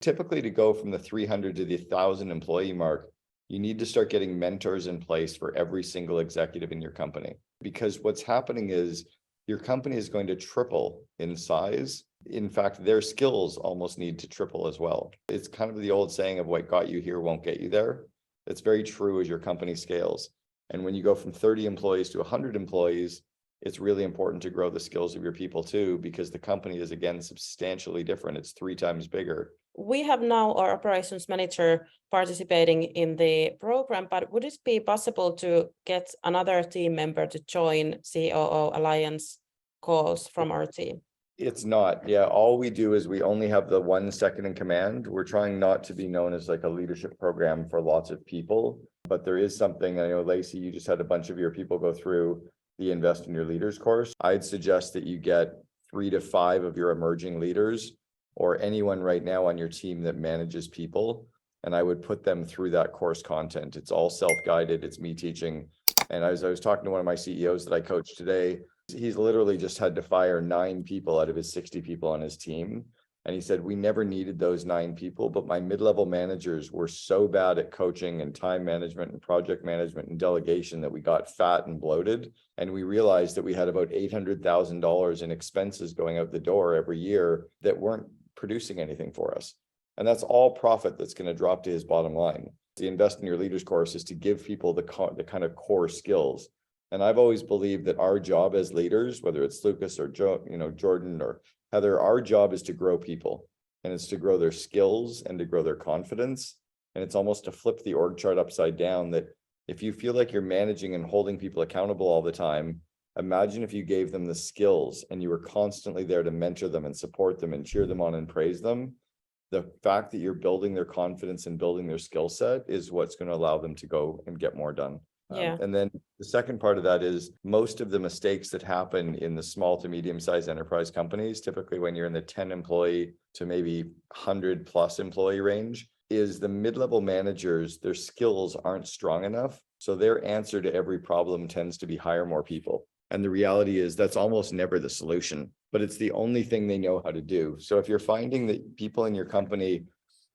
Typically, to go from the 300 to the 1,000 employee mark, you need to start getting mentors in place for every single executive in your company. Because what's happening is your company is going to triple in size. In fact, their skills almost need to triple as well. It's kind of the old saying of what got you here won't get you there. It's very true as your company scales. And when you go from 30 employees to 100 employees, it's really important to grow the skills of your people too, because the company is, again, substantially different. It's 3 times bigger. We have now our operations manager participating in the program, but would it be possible to get another team member to join COO Alliance calls from our team? It's not. Yeah, all we do is we only have the 1 second in command. We're trying not to be known as like a leadership program for lots of people, but there is something. I know, Lacey, you just had a bunch of your people go through the Invest in Your Leaders course. I'd suggest that you get 3 to 5 of your emerging leaders or anyone right now on your team that manages people, and I would put them through that course content. It's all self-guided. It's me teaching. And as I was talking to one of my CEOs that I coached today, he's literally just had to fire 9 people out of his 60 people on his team. And he said, we never needed those 9 people, but my mid-level managers were so bad at coaching and time management and project management and delegation that we got fat and bloated. And we realized that we had about $800,000 in expenses going out the door every year that weren't producing anything for us. And that's all profit that's going to drop to his bottom line. The Invest in Your Leaders course is to give people the kind of core skills. And I've always believed that our job as leaders, whether it's Lucas or Jordan or Heather, our job is to grow people, and it's to grow their skills and to grow their confidence. And it's almost to flip the org chart upside down, that if you feel like you're managing and holding people accountable all the time, imagine if you gave them the skills and you were constantly there to mentor them and support them and cheer them on and praise them. The fact that you're building their confidence and building their skill set is what's going to allow them to go and get more done. Yeah. And then the second part of that is most of the mistakes that happen in the small to medium-sized enterprise companies, typically when you're in the 10 employee to maybe 100 plus employee range, is the mid-level managers, their skills aren't strong enough. So their answer to every problem tends to be hire more people. And the reality is that's almost never the solution, but it's the only thing they know how to do. So if you're finding that people in your company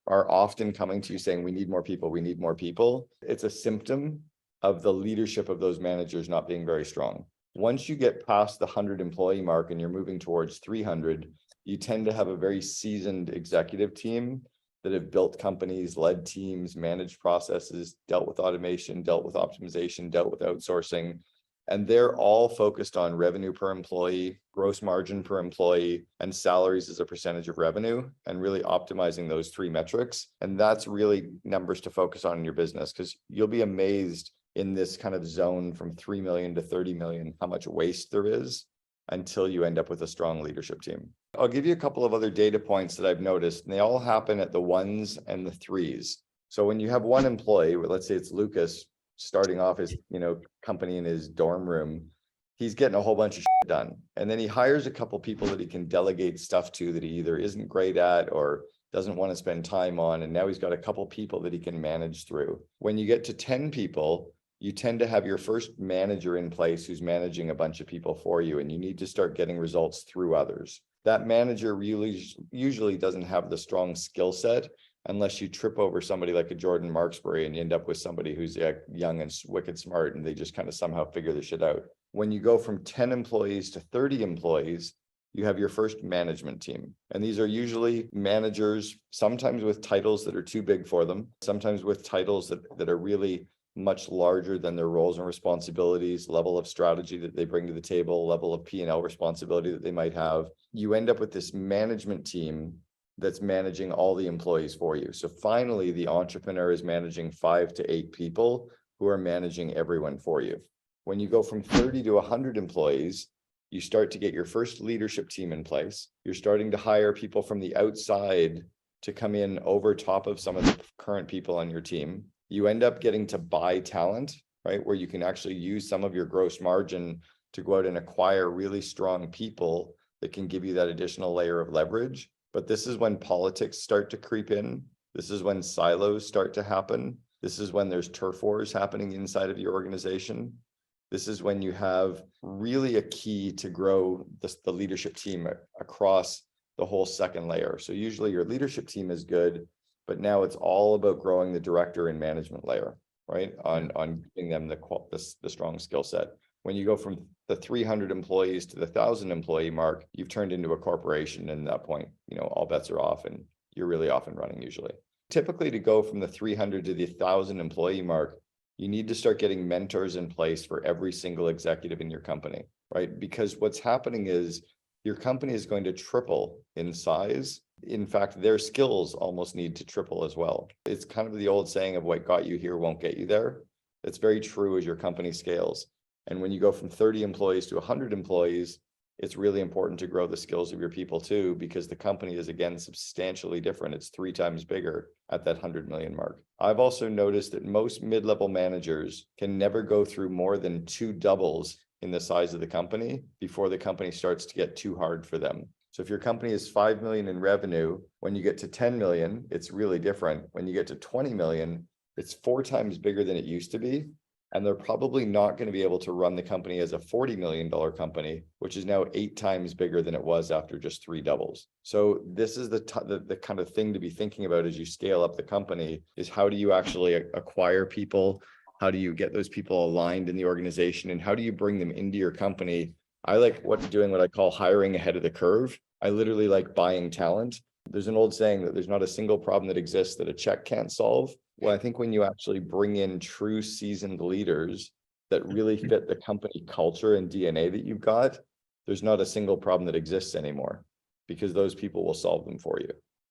are often coming to you saying, we need more people, it's a symptom of the leadership of those managers not being very strong. Once you get past the 100 employee mark and you're moving towards 300, you tend to have a very seasoned executive team that have built companies, led teams, managed processes, dealt with automation, dealt with optimization, dealt with outsourcing. And they're all focused on revenue per employee, gross margin per employee, and salaries as a percentage of revenue, and really optimizing those 3 metrics. And that's really numbers to focus on in your business, because you'll be amazed in this kind of zone from 3 million to 30 million, how much waste there is until you end up with a strong leadership team. I'll give you a couple of other data points that I've noticed, and they all happen at the 1s and the 3s. So when you have 1 employee, let's say it's Lucas, starting off his company in his dorm room, he's getting a whole bunch of shit done. And then he hires a couple people that he can delegate stuff to that he either isn't great at or doesn't want to spend time on. And now he's got a couple people that he can manage through. When you get to 10 people, you tend to have your first manager in place who's managing a bunch of people for you, and you need to start getting results through others. That manager really usually doesn't have the strong skill set unless you trip over somebody like a Jordan Marksbury and you end up with somebody who's young and wicked smart and they just kind of somehow figure the shit out. When you go from 10 employees to 30 employees, you have your first management team. And these are usually managers, sometimes with titles that are too big for them, sometimes with titles that are really much larger than their roles and responsibilities, level of strategy that they bring to the table, level of P&L responsibility that they might have. You end up with this management team that's managing all the employees for you. So finally, the entrepreneur is managing 5 to 8 people who are managing everyone for you. When you go from 30 to 100 employees, you start to get your first leadership team in place. You're starting to hire people from the outside to come in over top of some of the current people on your team. You end up getting to buy talent, right? Where you can actually use some of your gross margin to go out and acquire really strong people that can give you that additional layer of leverage. But this is when politics start to creep in. This is when silos start to happen. This is when there's turf wars happening inside of your organization. This is when you have really a key to grow the leadership team across the whole second layer. So usually your leadership team is good, but now it's all about growing the director and management layer, right? On giving them the strong skill set. When you go from the 300 employees to the 1,000 employee mark, you've turned into a corporation. And at that point, all bets are off and you're really off and running usually. Typically, to go from the 300 to the 1,000 employee mark, you need to start getting mentors in place for every single executive in your company, right? Because what's happening is your company is going to triple in size. In fact, their skills almost need to triple as well. It's kind of the old saying of what got you here won't get you there. It's very true as your company scales. And when you go from 30 employees to 100 employees, it's really important to grow the skills of your people too, because the company is, again, substantially different. It's 3 times bigger at that 100 million mark. I've also noticed that most mid-level managers can never go through more than 2 doubles in the size of the company before the company starts to get too hard for them. So if your company is 5 million in revenue, when you get to 10 million, it's really different. When you get to 20 million, it's 4 times bigger than it used to be. And they're probably not going to be able to run the company as a $40 million company, which is now 8 times bigger than it was after just 3 doubles. So this is the kind of thing to be thinking about as you scale up the company, is how do you actually acquire people? How do you get those people aligned in the organization? And how do you bring them into your company? I like doing what I call hiring ahead of the curve. I literally like buying talent. There's an old saying that there's not a single problem that exists that a check can't solve. Well, I think when you actually bring in true seasoned leaders that really fit the company culture and DNA that you've got, there's not a single problem that exists anymore, because those people will solve them for you.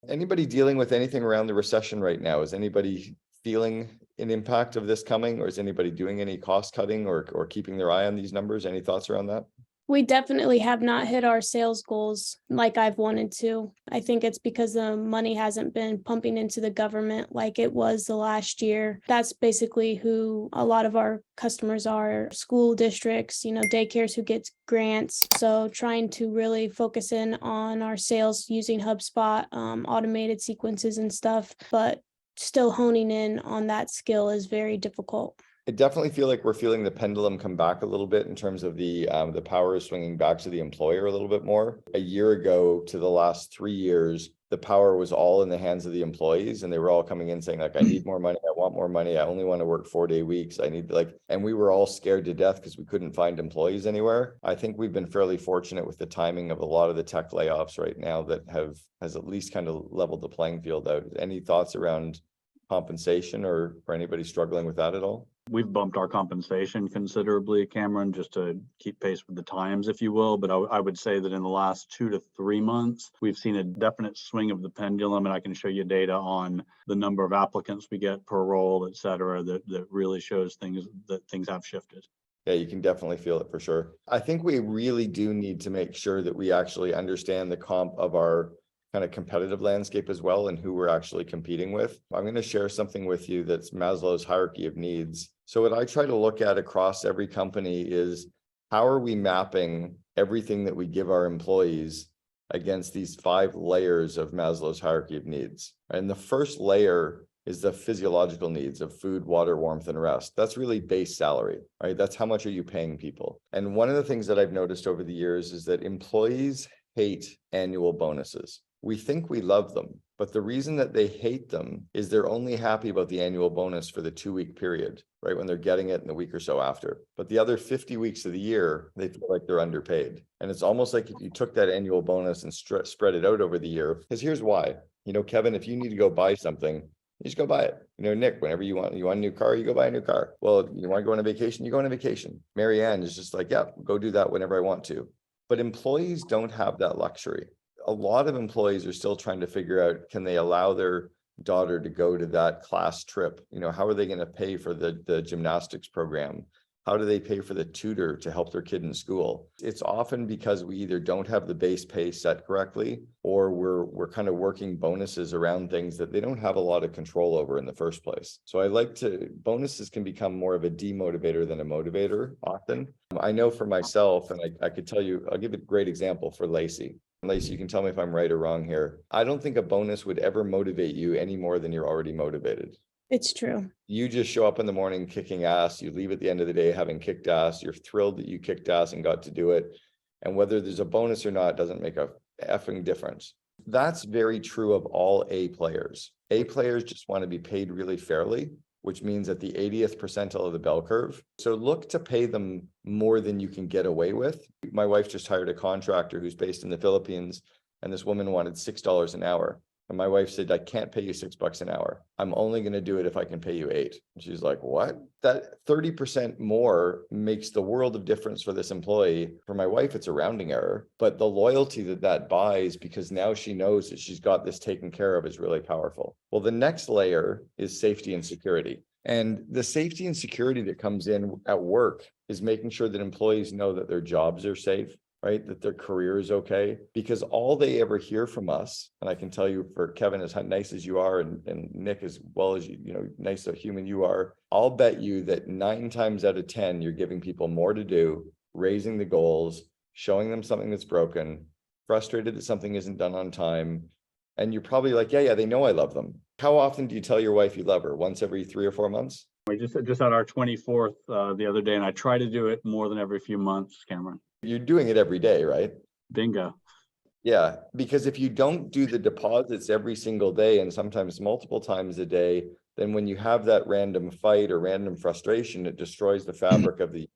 Anybody dealing with anything around the recession right now? Is anybody feeling an impact of this coming, or is anybody doing any cost cutting or keeping their eye on these numbers? Any thoughts around that? We definitely have not hit our sales goals like I've wanted to. I think it's because the money hasn't been pumping into the government like it was the last year. That's basically who a lot of our customers are: school districts, daycares who get grants. So trying to really focus in on our sales using HubSpot, automated sequences and stuff, but still honing in on that skill is very difficult. I definitely feel like we're feeling the pendulum come back a little bit in terms of the power is swinging back to the employer a little bit more. A year ago to the last 3 years, the power was all in the hands of the employees, and they were all coming in saying like, I need more money. I want more money. I only want to work 4-day weeks. And we were all scared to death because we couldn't find employees anywhere. I think we've been fairly fortunate with the timing of a lot of the tech layoffs right now that has at least kind of leveled the playing field out. Any thoughts around compensation or anybody struggling with that at all? We've bumped our compensation considerably, Cameron, just to keep pace with the times, if you will. But I would say that in the last 2 to 3 months, we've seen a definite swing of the pendulum. And I can show you data on the number of applicants we get per role, et cetera, that really shows things have shifted. Yeah, you can definitely feel it for sure. I think we really do need to make sure that we actually understand the comp of our kind of competitive landscape as well, and who we're actually competing with. I'm going to share something with you that's Maslow's hierarchy of needs. So what I try to look at across every company is, how are we mapping everything that we give our employees against these 5 layers of Maslow's hierarchy of needs? And the first layer is the physiological needs of food, water, warmth, and rest. That's really base salary, right? That's how much are you paying people? And one of the things that I've noticed over the years is that employees hate annual bonuses. We think we love them, but the reason that they hate them is they're only happy about the annual bonus for the 2-week period, right? When they're getting it in the week or so after. But the other 50 weeks of the year, they feel like they're underpaid. And it's almost like if you took that annual bonus and spread it out over the year, because here's why. Kevin, if you need to go buy something, you just go buy it. Nick, whenever you want a new car, you go buy a new car. Well, you want to go on a vacation, you go on a vacation. Marianne is just like, yeah, go do that whenever I want to. But employees don't have that luxury. A lot of employees are still trying to figure out, can they allow their daughter to go to that class trip? How are they going to pay for the gymnastics program? How do they pay for the tutor to help their kid in school? It's often because we either don't have the base pay set correctly, or we're kind of working bonuses around things that they don't have a lot of control over in the first place. So bonuses can become more of a demotivator than a motivator often. I know for myself, and I could tell you, I'll give a great example for Lacey. Lacey, you can tell me if I'm right or wrong here. I don't think a bonus would ever motivate you any more than you're already motivated. It's true. You just show up in the morning kicking ass. You leave at the end of the day having kicked ass. You're thrilled that you kicked ass and got to do it. And whether there's a bonus or not doesn't make a effing difference. That's very true of all A players. A players just want to be paid really fairly, which means at the 80th percentile of the bell curve. So look to pay them more than you can get away with. My wife just hired a contractor who's based in the Philippines, and this woman wanted $6 an hour. And my wife said, I can't pay you $6 an hour. I'm only going to do it if I can pay you $8. And she's like, what? That 30% more makes the world of difference for this employee. For my wife, it's a rounding error, but the loyalty that buys, because now she knows that she's got this taken care of, is really powerful. Well, the next layer is safety and security. And the safety and security that comes in at work is making sure that employees know that their jobs are safe, right? That their career is okay, because all they ever hear from us, and I can tell you, for Kevin, as nice as you are, and Nick, as well as nice a human you are, I'll bet you that 9 times out of 10, you're giving people more to do, raising the goals, showing them something that's broken, frustrated that something isn't done on time. And you're probably like, yeah, they know I love them. How often do you tell your wife you love her? Once every 3 or 4 months? We just had our 24th the other day, and I try to do it more than every few months, Cameron. You're doing it every day, right? Bingo. Yeah, because if you don't do the deposits every single day, and sometimes multiple times a day, then when you have that random fight or random frustration, it destroys the fabric of the.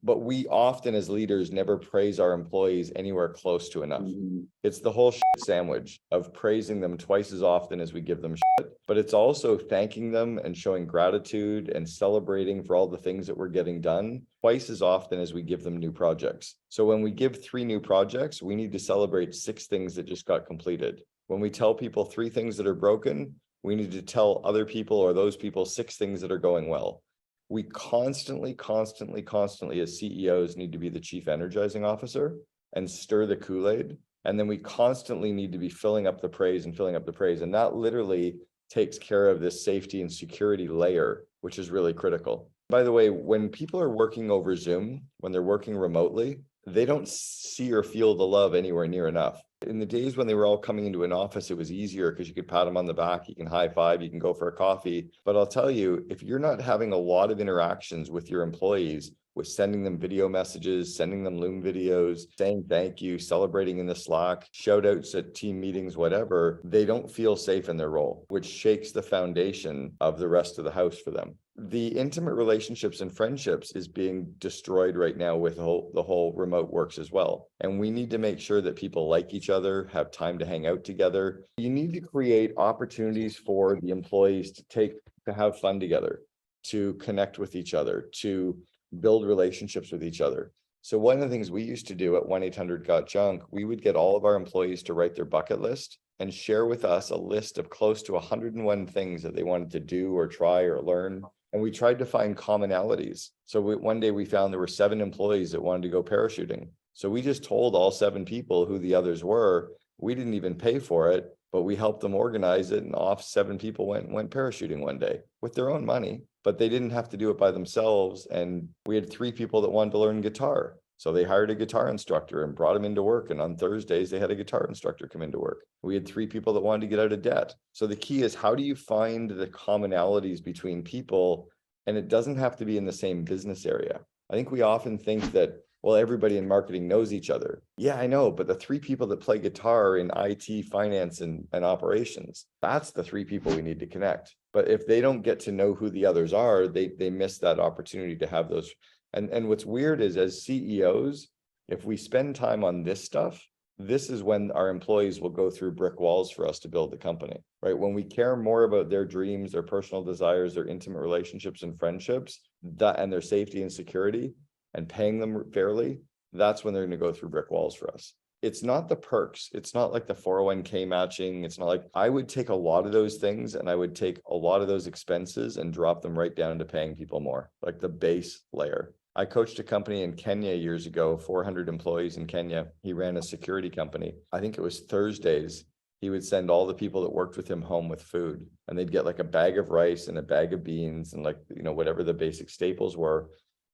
But we often, as leaders, never praise our employees anywhere close to enough. Mhm. It's the whole shit sandwich of praising them twice as often as we give them shit, but it's also thanking them and showing gratitude and celebrating for all the things that we're getting done twice as often as we give them new projects. So when we give 3 new projects, we need to celebrate 6 things that just got completed. When we tell people 3 things that are broken, we need to tell other people or those people 6 things that are going well. We constantly as CEOs need to be the chief energizing officer and stir the Kool-Aid. And then we constantly need to be filling up the praise. And that literally takes care of this safety and security layer, which is really critical. By the way, when people are working over Zoom, when they're working remotely, they don't see or feel the love anywhere near enough. In the days when they were all coming into an office, it was easier because you could pat them on the back, you can high five, you can go for a coffee. But I'll tell you, if you're not having a lot of interactions with your employees, with sending them video messages, sending them Loom videos, saying thank you, celebrating in the Slack, shout outs at team meetings, whatever, they don't feel safe in their role, which shakes the foundation of the rest of the house for them. The intimate relationships and friendships is being destroyed right now with the whole remote works as well. And we need to make sure that people like each other, have time to hang out together. You need to create opportunities for the employees to have fun together, to connect with each other, to build relationships with each other. So one of the things we used to do at 1-800-GOT-JUNK, we would get all of our employees to write their bucket list and share with us a list of close to 101 things that they wanted to do or try or learn. And we tried to find commonalities. So one day we found there were 7 employees that wanted to go parachuting. So we just told all 7 people who the others were. We didn't even pay for it, but we helped them organize it, and off 7 people went parachuting one day with their own money, but they didn't have to do it by themselves. And we had 3 people that wanted to learn guitar. So they hired a guitar instructor and brought him into work. And on Thursdays, they had a guitar instructor come into work. We had 3 people that wanted to get out of debt. So the key is, how do you find the commonalities between people? And it doesn't have to be in the same business area. I think we often think that, well, everybody in marketing knows each other. Yeah, I know, but the 3 people that play guitar in IT, finance, and operations, that's the 3 people we need to connect. But if they don't get to know who the others are, they miss that opportunity to have those. And what's weird is, as CEOs, if we spend time on this stuff, this is when our employees will go through brick walls for us to build the company, right? When we care more about their dreams, their personal desires, their intimate relationships and friendships, and their safety and security, and paying them fairly, that's when they're going to go through brick walls for us. It's not the perks. It's not like the 401k matching. It's not like, I would take a lot of those things and I would take a lot of those expenses and drop them right down to paying people more, like the base layer. I coached a company in Kenya years ago, 400 employees in Kenya. He ran a security company. I think it was Thursdays. He would send all the people that worked with him home with food, and they'd get like a bag of rice and a bag of beans and whatever the basic staples were.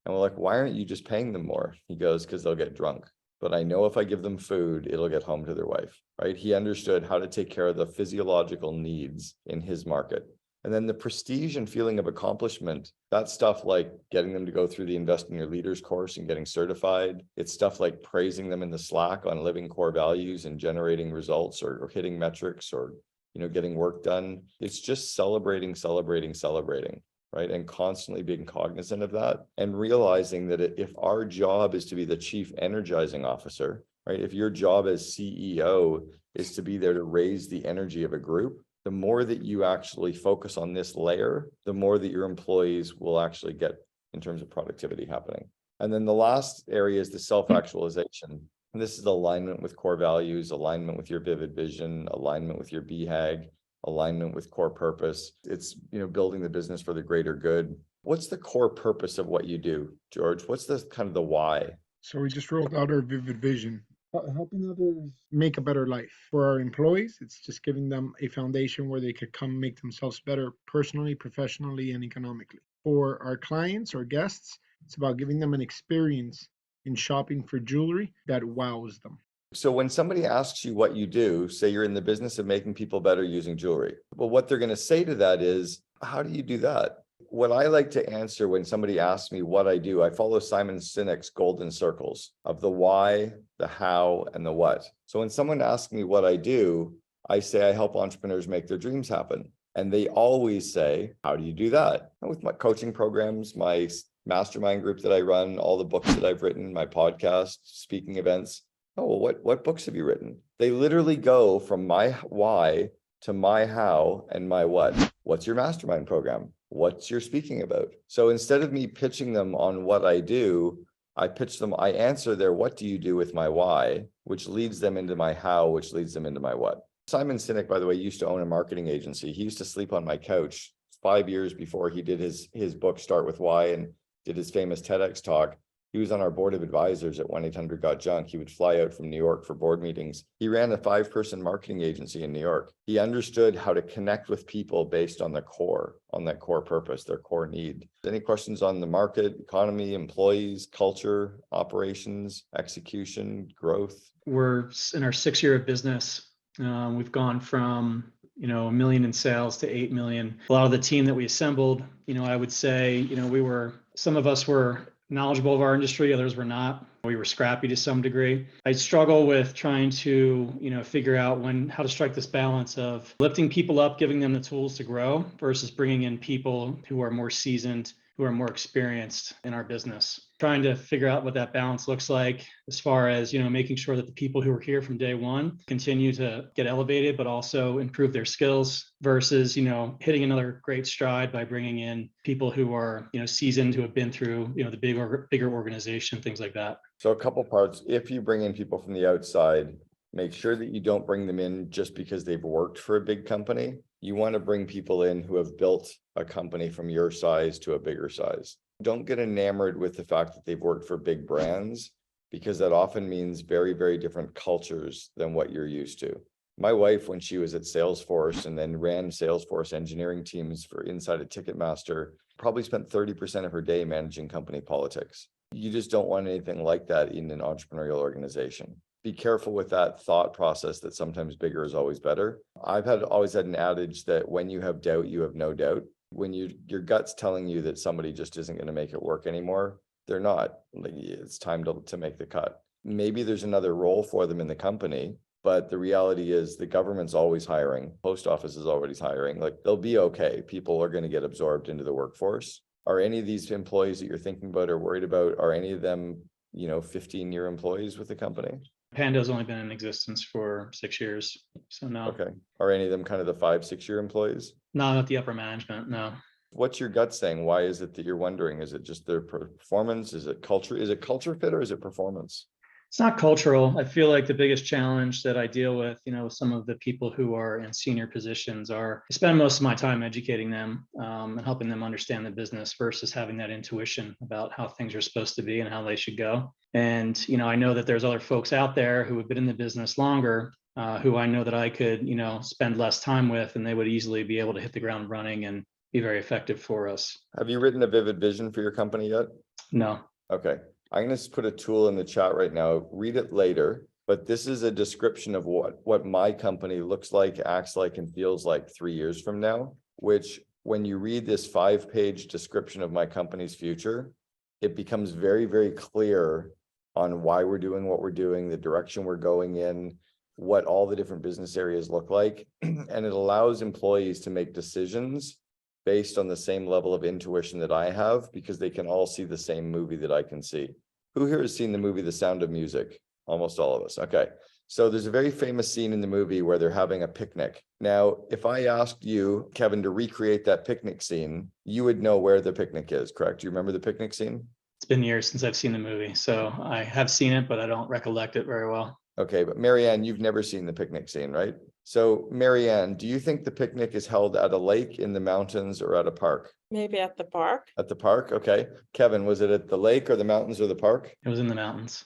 And we're like, why aren't you just paying them more? He goes, because they'll get drunk. But I know if I give them food, it'll get home to their wife, right? He understood how to take care of the physiological needs in his market. And then the prestige and feeling of accomplishment, that's stuff like getting them to go through the Invest in Your Leaders course and getting certified. It's stuff like praising them in the Slack on living core values and generating results or hitting metrics or, getting work done. It's just celebrating, right? And constantly being cognizant of that and realizing that if our job is to be the chief energizing officer, right? If your job as CEO is to be there to raise the energy of a group, the more that you actually focus on this layer, the more that your employees will actually get in terms of productivity happening. And then the last area is the self-actualization. And this is alignment with core values, alignment with your vivid vision, alignment with your BHAG, alignment with core purpose. It's, building the business for the greater good. What's the core purpose of what you do, George? What's the kind of the why? So we just rolled out our vivid vision, helping others make a better life. For our employees, it's just giving them a foundation where they could come make themselves better personally, professionally, and economically. For our clients or guests, it's about giving them an experience in shopping for jewelry that wows them. So when somebody asks you what you do, say you're in the business of making people better using jewelry. Well, what they're going to say to that is, how do you do that? What I like to answer when somebody asks me what I do, I follow Simon Sinek's golden circles of the why, the how, and the what. So when someone asks me what I do, I say I help entrepreneurs make their dreams happen. And they always say, how do you do that? And with my coaching programs, my mastermind group that I run, all the books that I've written, my podcast, speaking events. Oh, well, what books have you written? They literally go from my why to my how and my what. What's your mastermind program? What's your speaking about? So instead of me pitching them on what I do, I answer their what do you do with my why, which leads them into my how, which leads them into my what. Simon Sinek, by the way, used to own a marketing agency. He used to sleep on my couch 5 years before he did his book Start With Why and did his famous TEDx talk. He was on our board of advisors at 1-800-GOT-JUNK. He would fly out from New York for board meetings. He ran a 5-person marketing agency in New York. He understood how to connect with people based on that core purpose, their core need. Any questions on the market, economy, employees, culture, operations, execution, growth? We're in our 6th year of business. We've gone from $1 million in sales to 8 million. A lot of the team that we assembled, I would say, some of us were knowledgeable of our industry, others were not. We were scrappy to some degree. I struggle with trying to, figure out how to strike this balance of lifting people up, giving them the tools to grow versus bringing in people who are more seasoned, who are more experienced in our business. Trying to figure out what that balance looks like as far as, making sure that the people who are here from day one continue to get elevated, but also improve their skills versus, hitting another great stride by bringing in people who are, seasoned, who have been through, the bigger organization, things like that. So a couple parts. If you bring in people from the outside, make sure that you don't bring them in just because they've worked for a big company. You want to bring people in who have built a company from your size to a bigger size. Don't get enamored with the fact that they've worked for big brands, because that often means very, very different cultures than what you're used to. My wife, when she was at Salesforce and then ran Salesforce engineering teams for inside of Ticketmaster, probably spent 30% of her day managing company politics. You just don't want anything like that in an entrepreneurial organization. Be careful with that thought process that sometimes bigger is always better. I've always had an adage that when you have doubt, you have no doubt. When your gut's telling you that somebody just isn't going to make it work anymore, they're not. It's time to make the cut. Maybe there's another role for them in the company, but the reality is the government's always hiring. Post office is always hiring. They'll be okay. People are going to get absorbed into the workforce. Are any of these employees that you're thinking about or worried about, are any of them, 15-year employees with the company? Panda's only been in existence for 6 years, so no. Okay. Are any of them kind of the 5-6-year employees? Not at the upper management, no. What's your gut saying? Why is it that you're wondering? Is it just their performance? Is it culture? Is it culture fit or is it performance? It's not cultural. I feel like the biggest challenge that I deal with, with some of the people who are in senior positions I spend most of my time educating them and helping them understand the business versus having that intuition about how things are supposed to be and how they should go. And, I know that there's other folks out there who have been in the business longer, who I know that I could, spend less time with, and they would easily be able to hit the ground running and be very effective for us. Have you written a vivid vision for your company yet? No. Okay. I'm going to put a tool in the chat right now. Read it later, but this is a description of what my company looks like, acts like, and feels like 3 years from now, which when you read this 5-page description of my company's future, it becomes very, very clear on why we're doing what we're doing, the direction we're going in, what all the different business areas look like. And it allows employees to make decisions based on the same level of intuition that I have, because they can all see the same movie that I can see. Who here has seen the movie The Sound of Music? Almost all of us. Okay. So there's a very famous scene in the movie where they're having a picnic. Now, if I asked you, Kevin, to recreate that picnic scene, you would know where the picnic is, correct? Do you remember the picnic scene? It's been years since I've seen the movie, so I have seen it, but I don't recollect it very well. Okay, but Marianne, you've never seen the picnic scene, right? So Marianne, do you think the picnic is held at a lake, in the mountains, or at a park? Maybe at the park. At the park, okay. Kevin, was it at the lake or the mountains or the park? It was in the mountains.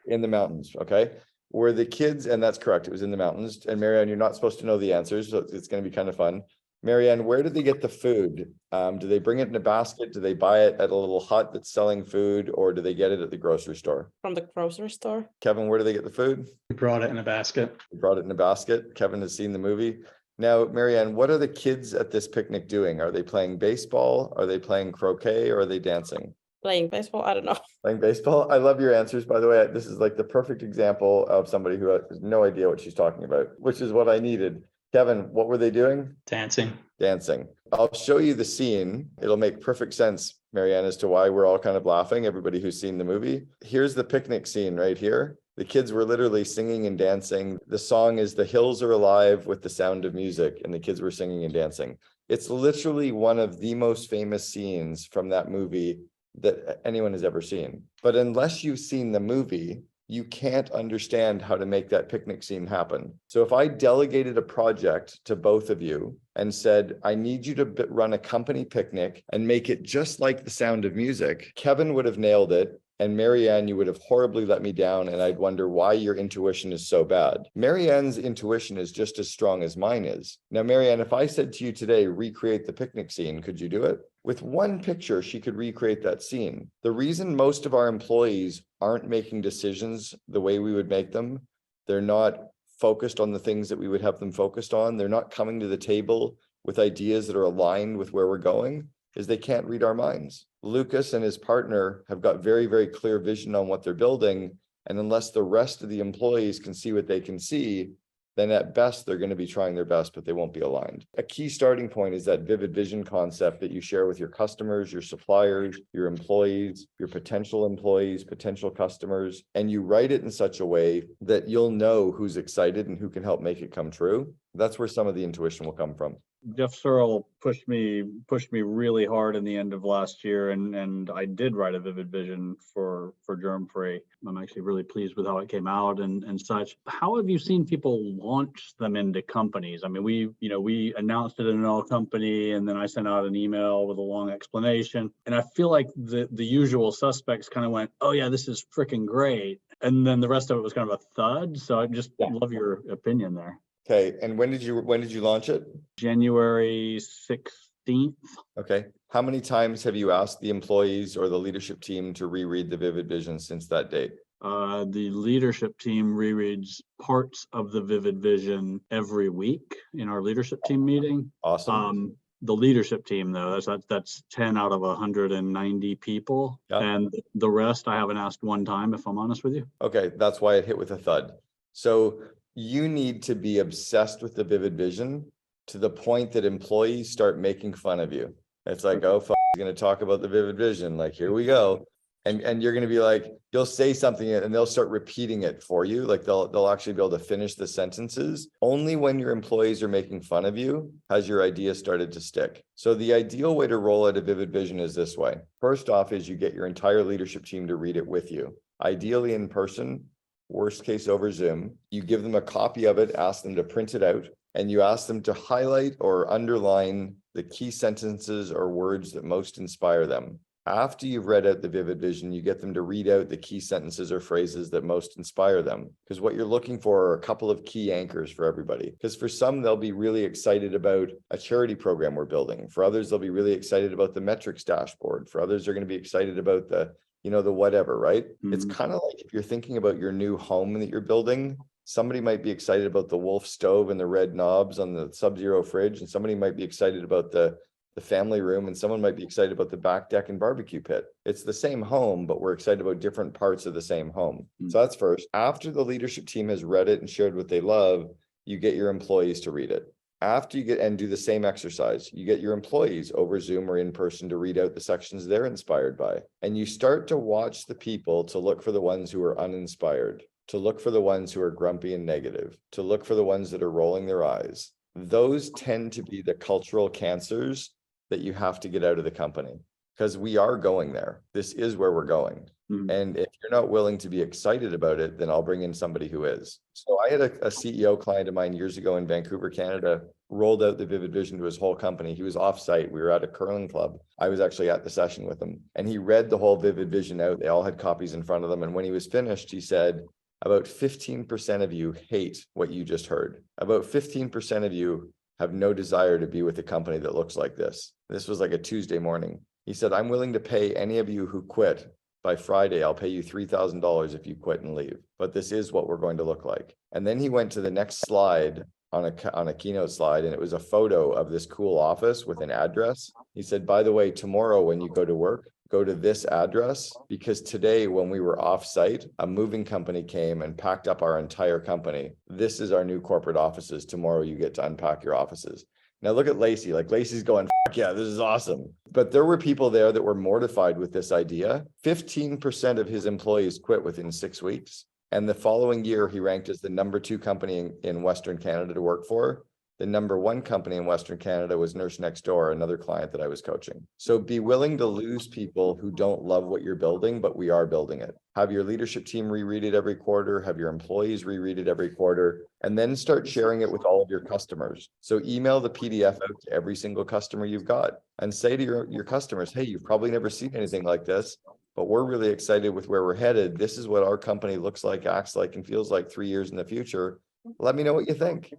In the mountains, okay. Were the kids, and that's correct, it was in the mountains. And Marianne, you're not supposed to know the answers, so it's going to be kind of fun. Marianne, where did they get the food? Do they bring it in a basket? Do they buy it at a little hut that's selling food, or do they get it at the grocery store? From the grocery store. Kevin, where do they get the food? We brought it in a basket. They brought it in a basket. Kevin has seen the movie. Now, Marianne, what are the kids at this picnic doing? Are they playing baseball? Are they playing croquet? Or are they dancing? Playing baseball, I don't know. Playing baseball? I love your answers, by the way. This is like the perfect example of somebody who has no idea what she's talking about, which is what I needed. Kevin, what were they doing? Dancing. Dancing. I'll show you the scene. It'll make perfect sense, Marianne, as to why we're all kind of laughing, everybody who's seen the movie. Here's the picnic scene right here. The kids were literally singing and dancing. The song is "The Hills Are Alive with the Sound of Music," and the kids were singing and dancing. It's literally one of the most famous scenes from that movie that anyone has ever seen. But unless you've seen the movie, you can't understand how to make that picnic scene happen. So if I delegated a project to both of you and said, I need you to run a company picnic and make it just like The Sound of Music, Kevin would have nailed it. And Marianne, you would have horribly let me down, and I'd wonder why your intuition is so bad. Marianne's intuition is just as strong as mine is. Now, Marianne, if I said to you today, recreate the picnic scene, could you do it? With one picture, she could recreate that scene. The reason most of our employees aren't making decisions the way we would make them, they're not focused on the things that we would have them focused on, they're not coming to the table with ideas that are aligned with where we're going, is they can't read our minds. Lucas and his partner have got very, very clear vision on what they're building. And unless the rest of the employees can see what they can see, then at best, they're going to be trying their best, but they won't be aligned. A key starting point is that vivid vision concept that you share with your customers, your suppliers, your employees, your potential employees, potential customers, and you write it in such a way that you'll know who's excited and who can help make it come true. That's where some of the intuition will come from. Jeff Searle pushed me really hard in the end of last year, and I did write a vivid vision for Germ Free. I'm actually really pleased with how it came out and such. How have you seen people launch them into companies? I mean, we announced it in an all company, and then I sent out an email with a long explanation. And I feel like the usual suspects kind of went, "Oh yeah, this is freaking great," and then the rest of it was kind of a thud. So I just love your opinion there. Okay, and when did you launch it? January 16th. Okay. How many times have you asked the employees or the leadership team to reread the vivid vision since that date? The leadership team rereads parts of the vivid vision every week in our leadership team meeting. Awesome. The leadership team, though, that's 10 out of 190 people. Yep. And the rest I haven't asked one time, if I'm honest with you. Okay, that's why it hit with a thud. So you need to be obsessed with the vivid vision to the point that employees start making fun of you. It's like, oh, he's going to talk about the vivid vision. Like, here we go. And you're going to be like, you'll say something and they'll start repeating it for you. Like they'll actually be able to finish the sentences. Only when your employees are making fun of you has your idea started to stick. So the ideal way to roll out a vivid vision is this way. First off is you get your entire leadership team to read it with you, ideally in person. Worst case over Zoom. You give them a copy of it, ask them to print it out, and you ask them to highlight or underline the key sentences or words that most inspire them. After you've read out the vivid vision, you get them to read out the key sentences or phrases that most inspire them. Because what you're looking for are a couple of key anchors for everybody. Because for some, they'll be really excited about a charity program we're building. For others, they'll be really excited about the metrics dashboard. For others, they're going to be excited about the whatever, right? Mm-hmm. It's kind of like if you're thinking about your new home that you're building, somebody might be excited about the Wolf stove and the red knobs on the Sub-Zero fridge, and somebody might be excited about the the family room, and someone might be excited about the back deck and barbecue pit. It's the same home, but we're excited about different parts of the same home. So that's first. After the leadership team has read it and shared what they love, you get your employees to read it. After you get and do the same exercise, you get your employees over Zoom or in person to read out the sections they're inspired by. And you start to watch the people to look for the ones who are uninspired, to look for the ones who are grumpy and negative, to look for the ones that are rolling their eyes. Those tend to be the cultural cancers that you have to get out of the company, because we are going there. This is where we're going. And if you're not willing to be excited about it, then I'll bring in somebody who is. So I had a CEO client of mine years ago in Vancouver, Canada, rolled out the Vivid Vision to his whole company. He was offsite. We were at a curling club. I was actually at the session with him, and he read the whole Vivid Vision out. They all had copies in front of them. And when he was finished, he said, about 15% of you hate what you just heard. About 15% of you have no desire to be with a company that looks like this. This was like a Tuesday morning. He said, I'm willing to pay any of you who quit. By Friday, I'll pay you $3,000 if you quit and leave. But this is what we're going to look like. And then he went to the next slide on a keynote slide, and it was a photo of this cool office with an address. He said, by the way, tomorrow when you go to work, go to this address, because today when we were off site, a moving company came and packed up our entire company. This is our new corporate offices. Tomorrow you get to unpack your offices. Now look at Lacey, like Lacey's going, fuck yeah, this is awesome. But there were people there that were mortified with this idea. 15% of his employees quit within 6 weeks. And the following year, he ranked as the #2 company in Western Canada to work for. The #1 company in Western Canada was Nurse Next Door, another client that I was coaching. So be willing to lose people who don't love what you're building, but we are building it. Have your leadership team reread it every quarter, have your employees reread it every quarter, and then start sharing it with all of your customers. So email the PDF out to every single customer you've got and say to your customers, hey, you've probably never seen anything like this, but we're really excited with where we're headed. This is what our company looks like, acts like, and feels like 3 years in the future. Let me know what you think.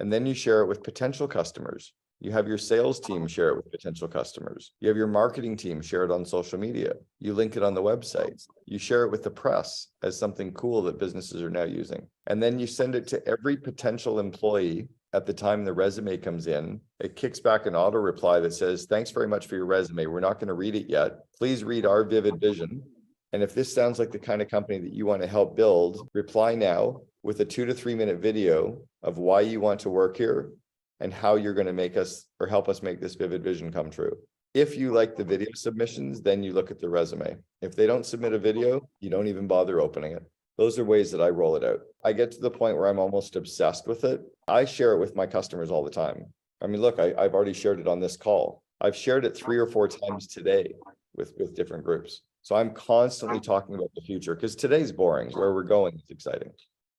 And then you share it with potential customers. You have your sales team share it with potential customers. You have your marketing team share it on social media. You link it on the website. You share it with the press as something cool that businesses are now using. And then you send it to every potential employee at the time the resume comes in. It kicks back an auto reply that says, thanks very much for your resume. We're not going to read it yet. Please read our Vivid Vision. And if this sounds like the kind of company that you want to help build, reply now with a 2 to 3 minute video of why you want to work here and how you're going to make us or help us make this Vivid Vision come true. If you like the video submissions, then you look at the resume. If they don't submit a video, you don't even bother opening it. Those are ways that I roll it out. I get to the point where I'm almost obsessed with it. I share it with my customers all the time. I mean, look, I've already shared it on this call. I've shared it 3 or 4 times today with different groups. So I'm constantly talking about the future because today's boring. Where we're going is exciting.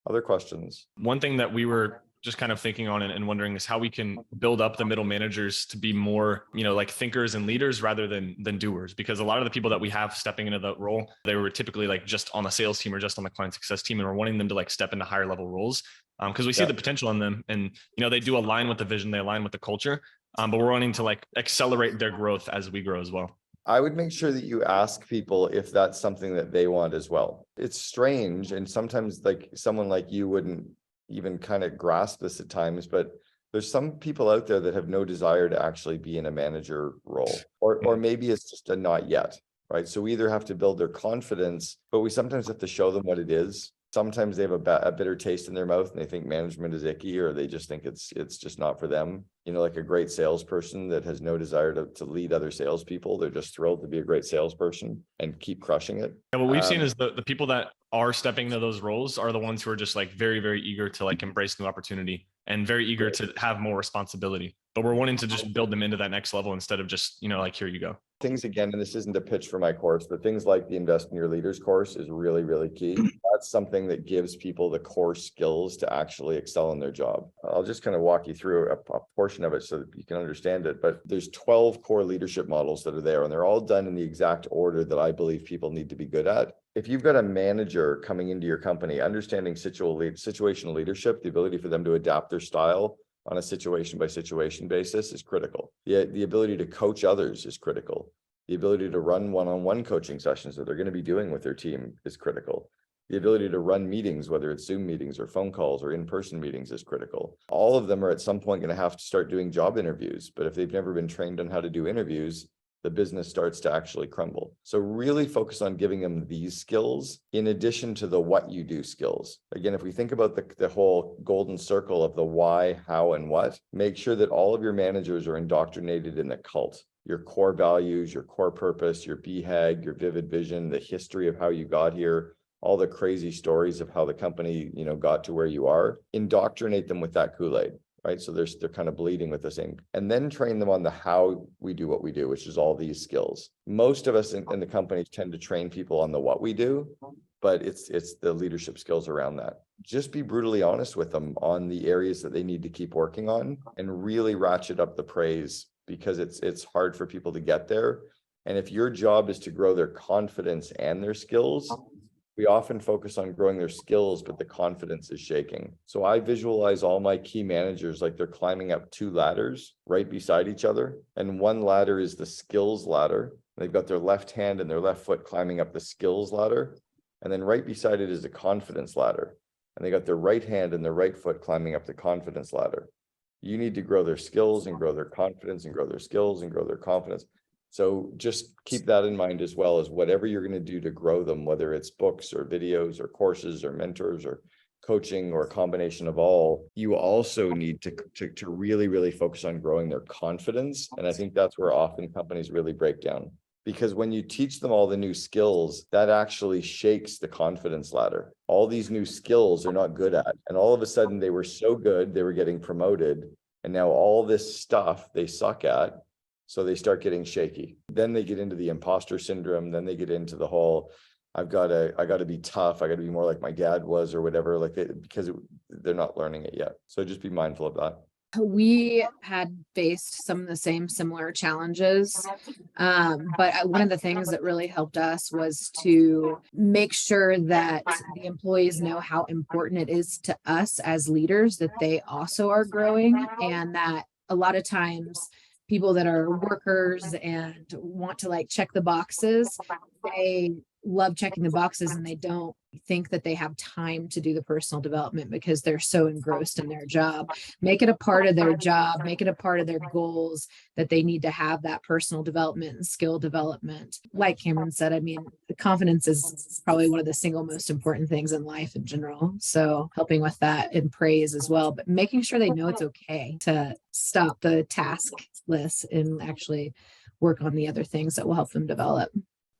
Other questions? One thing that we were just kind of thinking on and wondering is how we can build up the middle managers to be more, like thinkers and leaders rather than doers. Because a lot of the people that we have stepping into that role, they were typically like just on the sales team or just on the client success team, and we're wanting them to like step into higher level roles because we see the potential in them, and they do align with the vision, they align with the culture, but we're wanting to like accelerate their growth as we grow as well. I would make sure that you ask people if that's something that they want as well. It's strange, and sometimes like someone like you wouldn't even kind of grasp this at times, but there's some people out there that have no desire to actually be in a manager role, or maybe it's just a not yet, right? So we either have to build their confidence, but we sometimes have to show them what it is. Sometimes they have a bitter taste in their mouth and they think management is icky, or they just think it's just not for them. Like a great salesperson that has no desire to lead other salespeople. They're just thrilled to be a great salesperson and keep crushing it. And what we've seen is the people that are stepping into those roles are the ones who are just like very, very eager to like embrace new opportunity and very eager to have more responsibility. But we're wanting to just build them into that next level instead of just, like, here you go. Things again, and this isn't a pitch for my course, but things like the Invest in Your Leaders course is really, really key. That's something that gives people the core skills to actually excel in their job. I'll just kind of walk you through a portion of it so that you can understand it. But there's 12 core leadership models that are there, and they're all done in the exact order that I believe people need to be good at. If you've got a manager coming into your company, understanding situational leadership, the ability for them to adapt their style on a situation by situation basis is critical. The ability to coach others is critical. The ability to run one-on-one coaching sessions that they're going to be doing with their team is critical. The ability to run meetings, whether it's Zoom meetings or phone calls or in-person meetings, is critical. All of them are at some point going to have to start doing job interviews, but if they've never been trained on how to do interviews, the business starts to actually crumble. So really focus on giving them these skills in addition to the what you do skills. Again, if we think about the whole golden circle of the why, how, and what, make sure that all of your managers are indoctrinated in the cult. Your core values, your core purpose, your BHAG, your vivid vision, the history of how you got here, all the crazy stories of how the company, got to where you are. Indoctrinate them with that Kool-Aid. Right. So they're kind of bleeding with the same, and then train them on the how we do what we do, which is all these skills. Most of us in the companies tend to train people on the what we do, but it's the leadership skills around that. Just be brutally honest with them on the areas that they need to keep working on and really ratchet up the praise, because it's hard for people to get there. And if your job is to grow their confidence and their skills, we often focus on growing their skills, but the confidence is shaking. So I visualize all my key managers like they're climbing up 2 ladders right beside each other. And one ladder is the skills ladder. They've got their left hand and their left foot climbing up the skills ladder. And then right beside it is the confidence ladder. And they got their right hand and their right foot climbing up the confidence ladder. You need to grow their skills and grow their confidence and grow their skills and grow their confidence. So just keep that in mind, as well as whatever you're going to do to grow them, whether it's books or videos or courses or mentors or coaching or a combination of all. You also need to really, really focus on growing their confidence. And I think that's where often companies really break down, because when you teach them all the new skills, that actually shakes the confidence ladder. All these new skills they're not good at. And all of a sudden they were so good, they were getting promoted. And now all this stuff they suck at. So they start getting shaky. Then they get into the imposter syndrome. Then they get into the whole, I got to be tough. I got to be more like my dad was or whatever, because they're not learning it yet. So just be mindful of that. We had faced some of the same similar challenges. But one of the things that really helped us was to make sure that the employees know how important it is to us as leaders that they also are growing, and that a lot of times people that are workers and want to check the boxes, they love checking the boxes and they don't think that they have time to do the personal development because they're so engrossed in their job. Make it a part of their job, make it a part of their goals that they need to have that personal development and skill development. Like Cameron said, I mean, the confidence is probably one of the single most important things in life in general. So helping with that and praise as well, but making sure they know it's okay to stop the task list and actually work on the other things that will help them develop.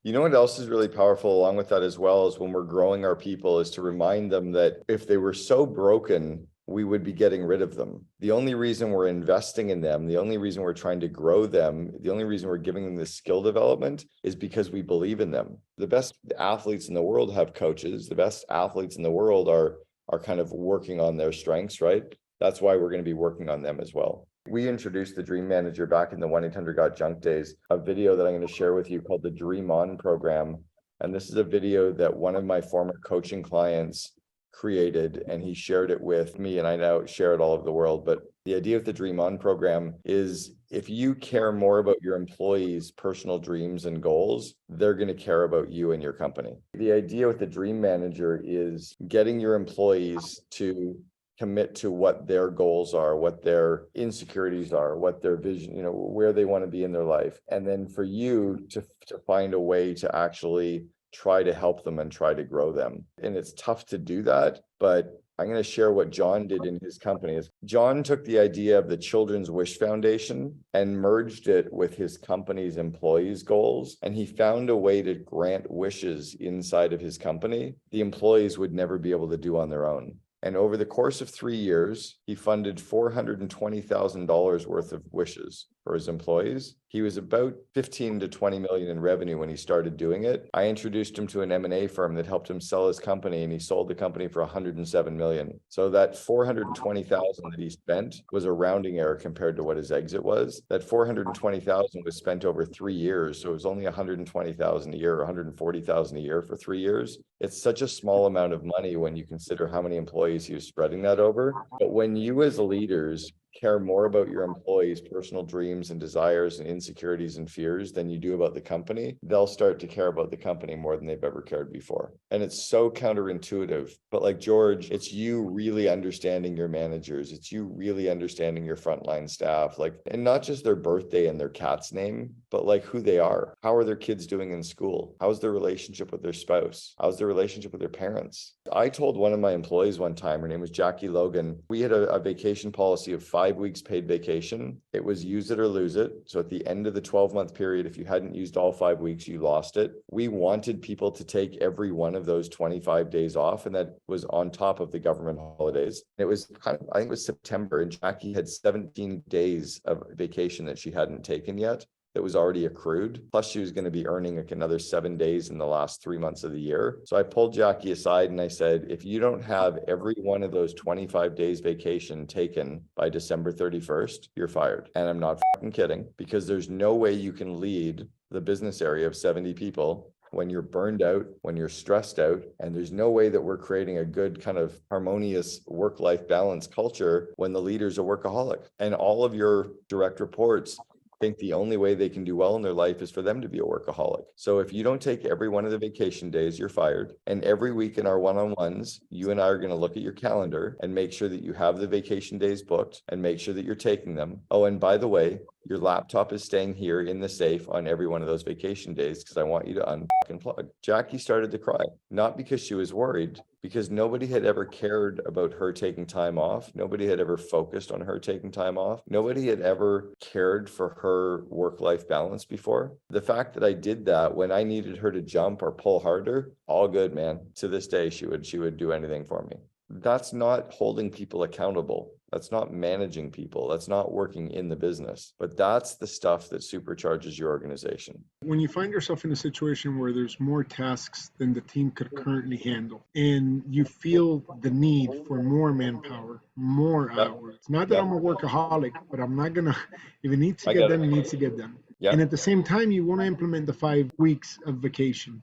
You know what else is really powerful along with that as well, is when we're growing our people, is to remind them that if they were so broken, we would be getting rid of them. The only reason we're investing in them, the only reason we're trying to grow them, the only reason we're giving them this skill development is because we believe in them. The best athletes in the world have coaches. The best athletes in the world are kind of working on their strengths, right? That's why we're going to be working on them as well. We introduced the Dream Manager back in the 1-800-GOT-JUNK days, a video that I'm going to share with you called the Dream On program. And this is a video that one of my former coaching clients created, and he shared it with me, and I now share it all over the world. But the idea of the Dream On program is, if you care more about your employees' personal dreams and goals, they're going to care about you and your company. The idea with the Dream Manager is getting your employees to commit to what their goals are, what their insecurities are, what their vision, where they want to be in their life. And then for you to find a way to actually try to help them and try to grow them. And it's tough to do that, but I'm going to share what John did in his company. John took the idea of the Children's Wish Foundation and merged it with his company's employees' goals. And he found a way to grant wishes inside of his company the employees would never be able to do on their own. And over the course of 3 years, he funded $420,000 worth of wishes for his employees. He was about 15 to 20 million in revenue when he started doing it. I introduced him to an M&A firm that helped him sell his company, and he sold the company for 107 million. So that 420,000 that he spent was a rounding error compared to what his exit was. That 420,000 was spent over 3 years. So it was only 120,000 a year, or 140,000 a year for 3 years. It's such a small amount of money when you consider how many employees he was spreading that over. But when you as leaders care more about your employees' personal dreams and desires and insecurities and fears than you do about the company, they'll start to care about the company more than they've ever cared before. And it's so counterintuitive. But like George, it's you really understanding your managers. It's you really understanding your frontline staff, like, and not just their birthday and their cat's name, but like who they are. How are their kids doing in school? How's their relationship with their spouse? How's their relationship with their parents? I told one of my employees one time, her name was Jackie Logan, we had a vacation policy of 5 weeks paid vacation. It was use it or lose it. So at the end of the 12-month period, if you hadn't used all 5 weeks, you lost it. We wanted people to take every one of those 25 days off, and that was on top of the government holidays. It was kind of, I think it was September, and Jackie had 17 days of vacation that she hadn't taken yet. That was already accrued. Plus she was going to be earning like another 7 days in the last 3 months of the year. So I pulled Jackie aside and I said, if you don't have every one of those 25 days vacation taken by December 31st, you're fired. And I'm not fucking kidding, because there's no way you can lead the business area of 70 people when you're burned out, when you're stressed out, and there's no way that we're creating a good kind of harmonious work-life balance culture when the leader's a workaholic and all of your direct reports think the only way they can do well in their life is for them to be a workaholic. So if you don't take every one of the vacation days, you're fired. And every week in our one-on-ones, you and I are going to look at your calendar and make sure that you have the vacation days booked and make sure that you're taking them. Oh, and by the way, your laptop is staying here in the safe on every one of those vacation days because I want you to unplug. Jackie started to cry, not because she was worried, because nobody had ever cared about her taking time off. Nobody had ever focused on her taking time off. Nobody had ever cared for her work-life balance before. The fact that I did that when I needed her to jump or pull harder, all good, man. To this day, she would do anything for me. That's not holding people accountable. That's not managing people. That's not working in the business. But that's the stuff that supercharges your organization. When you find yourself in a situation where there's more tasks than the team could currently handle, and you feel the need for more manpower, more hours. It's not that I'm a workaholic, but I'm not gonna, if it needs to get done, it needs to get done. Yeah. And at the same time, you want to implement the 5 weeks of vacation.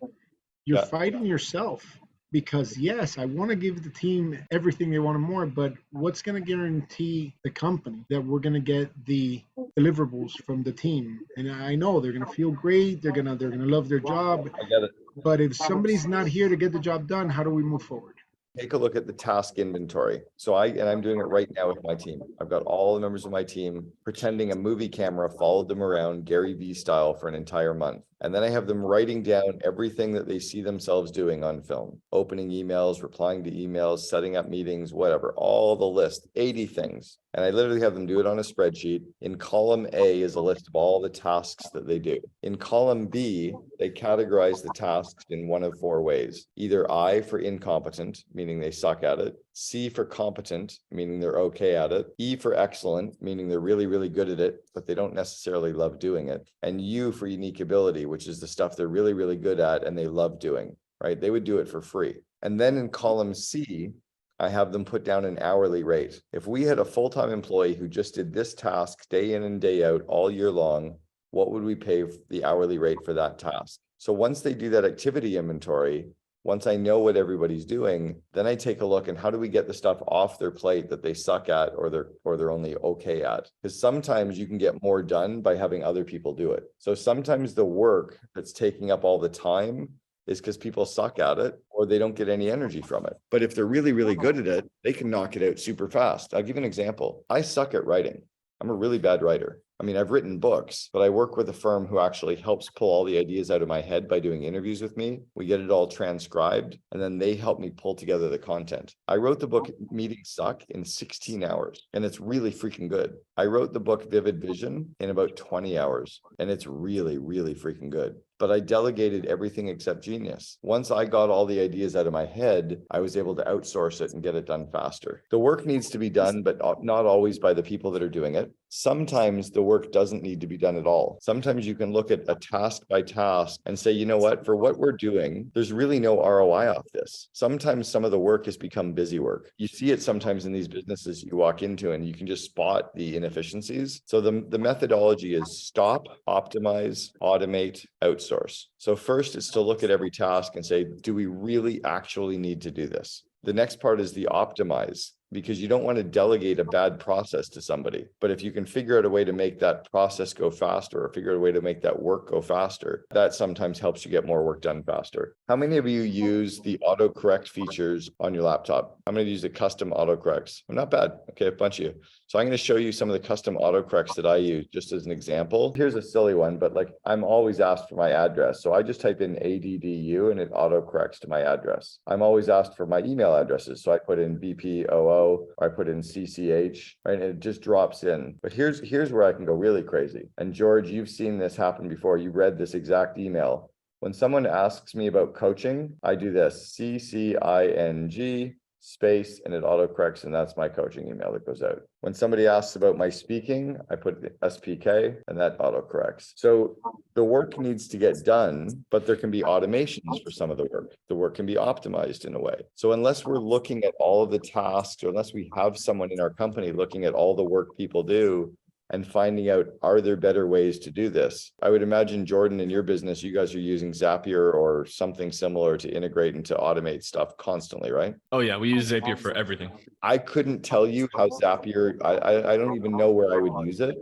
You're fighting yourself. Because yes, I want to give the team everything they want and more, but what's going to guarantee the company that we're going to get the deliverables from the team? And I know they're going to feel great. They're going to love their job. I get it. But if somebody's not here to get the job done, how do we move forward? Take a look at the task inventory. So I'm doing it right now with my team. I've got all the members of my team pretending a movie camera followed them around Gary Vee style for an entire month. And then I have them writing down everything that they see themselves doing on film, opening emails, replying to emails, setting up meetings, whatever, all the list, 80 things. And I literally have them do it on a spreadsheet. In column A is a list of all the tasks that they do. In column B, they categorize the tasks in one of 4 ways. Either I for incompetent, meaning they suck at it. C for competent, meaning they're okay at it. E for excellent, meaning they're really, really good at it, but they don't necessarily love doing it. And U for unique ability, which is the stuff they're really, really good at and they love doing, right? They would do it for free. And then in column C, I have them put down an hourly rate. If we had a full-time employee who just did this task day in and day out all year long, what would we pay the hourly rate for that task? So once they do that activity inventory, once I know what everybody's doing, then I take a look and how do we get the stuff off their plate that they suck at or they're only okay at? Because sometimes you can get more done by having other people do it. So sometimes the work that's taking up all the time is because people suck at it or they don't get any energy from it. But if they're really, really good at it, they can knock it out super fast. I'll give you an example. I suck at writing. I'm a really bad writer. I mean, I've written books, but I work with a firm who actually helps pull all the ideas out of my head by doing interviews with me. We get it all transcribed, and then they help me pull together the content. I wrote the book Meetings Suck in 16 hours, and it's really freaking good. I wrote the book Vivid Vision in about 20 hours, and it's really, really freaking good. But I delegated everything except genius. Once I got all the ideas out of my head, I was able to outsource it and get it done faster. The work needs to be done, but not always by the people that are doing it. Sometimes the work doesn't need to be done at all. Sometimes you can look at a task by task and say, you know what, for what we're doing, there's really no ROI off this. Sometimes some of the work has become busy work. You see it sometimes in these businesses you walk into and you can just spot the inefficiencies. So the methodology is stop, optimize, automate, outsource. So first it's to look at every task and say, do we really actually need to do this? The next part is the optimize. because you don't want to delegate a bad process to somebody. But if you can figure out a way to make that process go faster, or figure out a way to make that work go faster, that sometimes helps you get more work done faster. How many of you use the autocorrect features on your laptop? How many of you use the custom autocorrects? Well, not bad. Okay, a bunch of you. So I'm going to show you some of the custom autocorrects that I use just as an example. Here's a silly one, but like I'm always asked for my address. So I just type in ADDU and it autocorrects to my address. I'm always asked for my email addresses. So I put in BPOO, or I put in CCH, right? And it just drops in. But here's where I can go really crazy. And George, you've seen this happen before. You read this exact email. When someone asks me about coaching, I do this, CCING space, and it autocorrects, and that's my coaching email that goes out. When somebody asks about my speaking, I put the SPK, and that autocorrects. So the work needs to get done, but there can be automations for some of the work. The work can be optimized in a way. So unless we're looking at all of the tasks, or unless we have someone in our company looking at all the work people do, and finding out, are there better ways to do this? I would imagine, Jordan, in your business, you guys are using Zapier or something similar to integrate and to automate stuff constantly, right? Oh yeah, we use Zapier for everything. I couldn't tell you how Zapier, I don't even know where I would use it,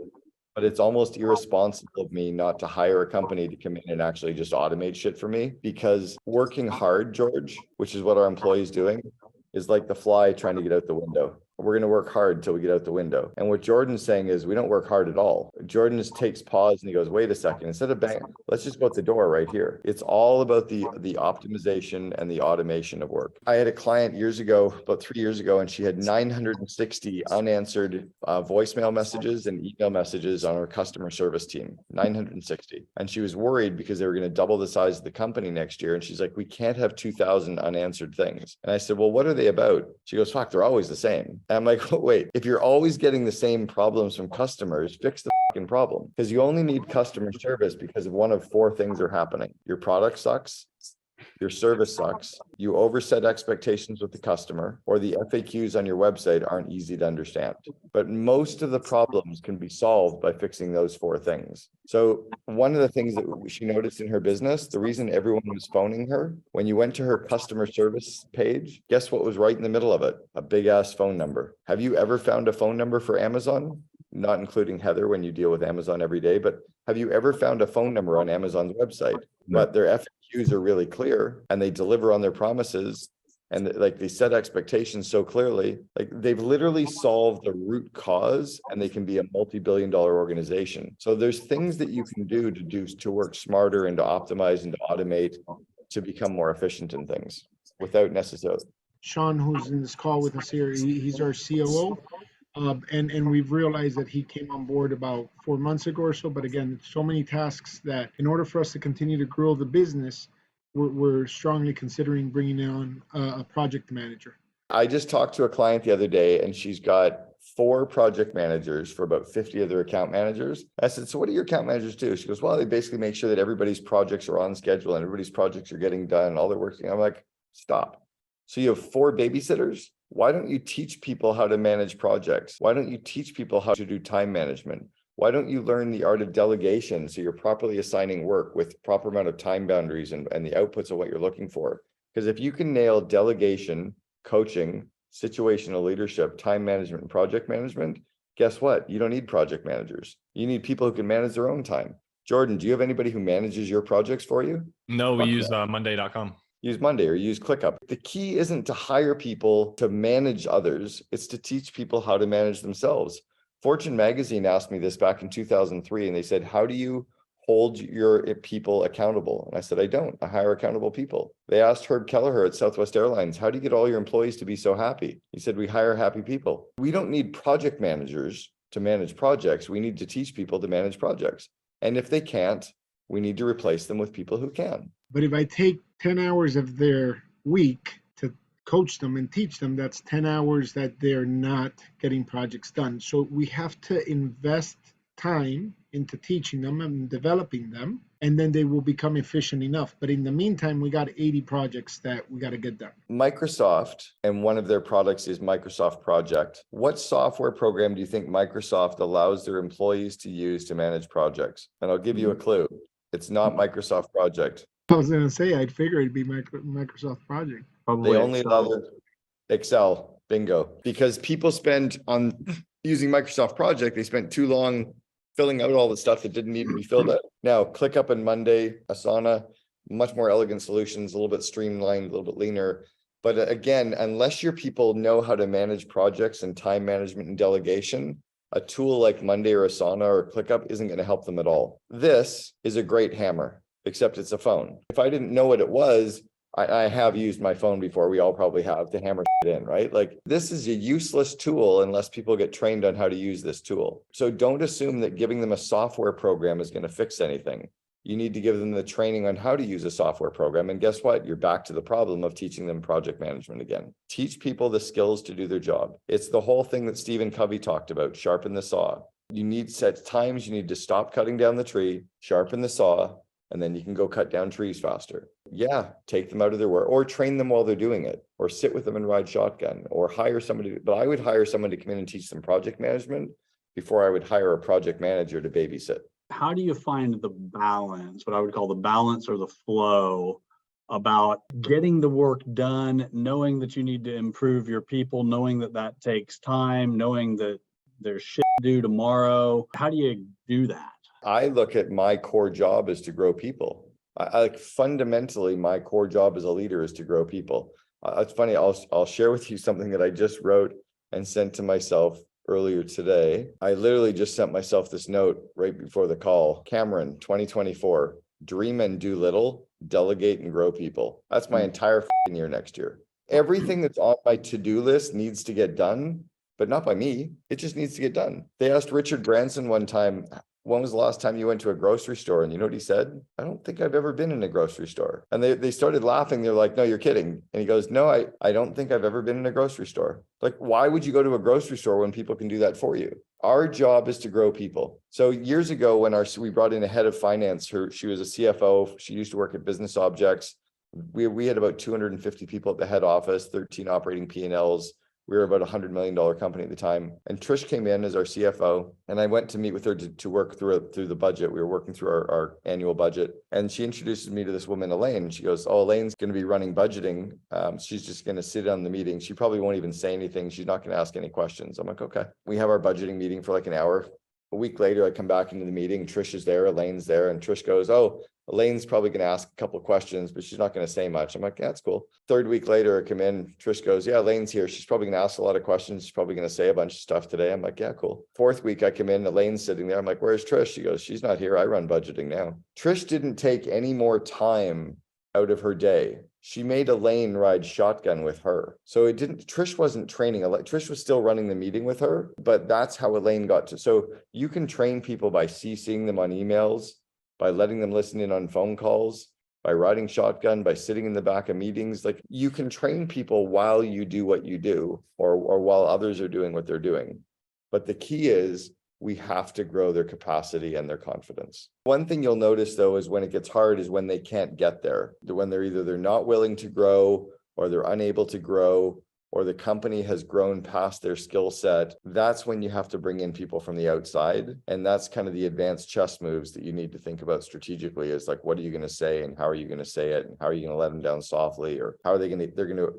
but it's almost irresponsible of me not to hire a company to come in and actually just automate shit for me, because working hard, George, which is what our employees doing, is like the fly trying to get out the window. We're going to work hard until we get out the window. And what Jordan's saying is we don't work hard at all. Jordan just takes pause and he goes, wait a second, instead of bang, let's just go out the door right here. It's all about the optimization and the automation of work. I had a client years ago, about 3 years ago, and she had 960 unanswered voicemail messages and email messages on her customer service team, 960. And she was worried because they were going to double the size of the company next year. And she's like, we can't have 2,000 unanswered things. And I said, well, what are they about? She goes, fuck, they're always the same. And I'm like, oh, wait, if you're always getting the same problems from customers, fix the fucking problem. Because you only need customer service because of one of 4 things are happening. Your product sucks, your service sucks, you overset expectations with the customer, or the FAQs on your website aren't easy to understand. But most of the problems can be solved by fixing those 4 things. So one of the things that she noticed in her business, the reason everyone was phoning her, when you went to her customer service page, guess what was right in the middle of it? A big ass phone number. Have you ever found a phone number for Amazon? Not including Heather when you deal with Amazon every day, but have you ever found a phone number on Amazon's website? But their FAQs are really clear and they deliver on their promises, and like they set expectations so clearly, like they've literally solved the root cause, and they can be a multi-billion-dollar organization. So there's things that you can do to work smarter and to optimize and to automate to become more efficient in things without necessarily. Sean, who's in this call with us here, he's our COO. And we've realized that he came on board about 4 months ago or so. But again, so many tasks that in order for us to continue to grow the business, we're strongly considering bringing on a project manager. I just talked to a client the other day, and she's got 4 project managers for about 50 of their account managers. I said, so what do your account managers do? She goes, well, they basically make sure that everybody's projects are on schedule and everybody's projects are getting done and all their work. I'm like, stop. So you have 4 babysitters? Why don't you teach people how to manage projects? Why don't you teach people how to do time management? Why don't you learn the art of delegation so you're properly assigning work with proper amount of time boundaries and the outputs of what you're looking for? Because if you can nail delegation, coaching, situational leadership, time management, and project management, guess what? You don't need project managers. You need people who can manage their own time. Jordan, do you have anybody who manages your projects for you? No, we use Monday.com. Use Monday or use ClickUp. The key isn't to hire people to manage others. It's to teach people how to manage themselves. Fortune magazine asked me this back in 2003, and they said, how do you hold your people accountable? And I said, I don't. I hire accountable people. They asked Herb Kelleher at Southwest Airlines, how do you get all your employees to be so happy? He said, we hire happy people. We don't need project managers to manage projects. We need to teach people to manage projects. And if they can't, we need to replace them with people who can. But if I take 10 hours of their week to coach them and teach them, that's 10 hours that they're not getting projects done. So we have to invest time into teaching them and developing them, and then they will become efficient enough. But in the meantime, we got 80 projects that we got to get done. Microsoft, and one of their products is Microsoft Project. What software program do you think Microsoft allows their employees to use to manage projects? And I'll give you a clue. It's not Microsoft Project. I was going to say, I'd figure it'd be Microsoft Project. Probably They only allow Excel. Excel. Bingo. Because people spend on using Microsoft Project, they spent too long filling out all the stuff that didn't need to be filled out. Now, ClickUp and Monday, Asana, much more elegant solutions, a little bit streamlined, a little bit leaner. But again, unless your people know how to manage projects and time management and delegation, a tool like Monday or Asana or ClickUp isn't going to help them at all. This is a great hammer, except it's a phone. If I didn't know what it was, I have used my phone before. We all probably have to hammer it in, right? Like this is a useless tool unless people get trained on how to use this tool. So don't assume that giving them a software program is going to fix anything. You need to give them the training on how to use a software program. And guess what? You're back to the problem of teaching them project management again. Teach people the skills to do their job. It's the whole thing that Stephen Covey talked about, sharpen the saw. You need set times, you need to stop cutting down the tree, sharpen the saw, and then you can go cut down trees faster. Yeah, take them out of their work or train them while they're doing it, or sit with them and ride shotgun, or hire somebody. But I would hire someone to come in and teach them project management before I would hire a project manager to babysit. How do you find the balance, what I would call the balance or the flow about getting the work done, knowing that you need to improve your people, knowing that that takes time, knowing that there's shit to do tomorrow? How do you do that? I look at my core job is to grow people. I like fundamentally my core job as a leader is to grow people. It's funny. I'll share with you something that I just wrote and sent to myself earlier today. I literally just sent myself this note right before the call. Cameron, 2024, dream and do little, delegate and grow people. That's my entire year next year. Everything that's on my to-do list needs to get done, but not by me. It just needs to get done. They asked Richard Branson one time, when was the last time you went to a grocery store? And you know what he said? I don't think I've ever been in a grocery store. And they started laughing. They're like, no, you're kidding. And he goes, no, I don't think I've ever been in a grocery store. Like, why would you go to a grocery store when people can do that for you? Our job is to grow people. So years ago, when we brought in a head of finance, she was a CFO. She used to work at Business Objects. We had about 250 people at the head office, 13 operating P&Ls. We were about $100 million company at the time. And Trish came in as our CFO. And I went to meet with her to work through the budget. We were working through our annual budget. And she introduces me to this woman, Elaine. She goes, oh, Elaine's going to be running budgeting. She's just going to sit on the meeting. She probably won't even say anything. She's not going to ask any questions. I'm like, okay. We have our budgeting meeting for like an hour. A week later, I come back into the meeting. Trish is there. Elaine's there. And Trish goes, oh, Elaine's probably going to ask a couple of questions, but she's not going to say much. I'm like, yeah, that's cool. Third week later, I come in. Trish goes, yeah, Elaine's here. She's probably going to ask a lot of questions. She's probably going to say a bunch of stuff today. I'm like, yeah, cool. Fourth week, I come in. Elaine's sitting there. I'm like, where's Trish? She goes, she's not here. I run budgeting now. Trish didn't take any more time out of her day. She made Elaine ride shotgun with her. So Trish wasn't training. Trish was still running the meeting with her, but that's how Elaine got to. So you can train people by CCing them on emails, by letting them listen in on phone calls, by riding shotgun, by sitting in the back of meetings. Like you can train people while you do what you do or while others are doing what they're doing. But the key is we have to grow their capacity and their confidence. One thing you'll notice though is when it gets hard is when they can't get there, when they're not willing to grow or they're unable to grow or the company has grown past their skill set. That's when you have to bring in people from the outside. And that's kind of the advanced chess moves that you need to think about strategically is like, what are you going to say and how are you going to say it? And how are you going to let them down softly? Or how are they're going to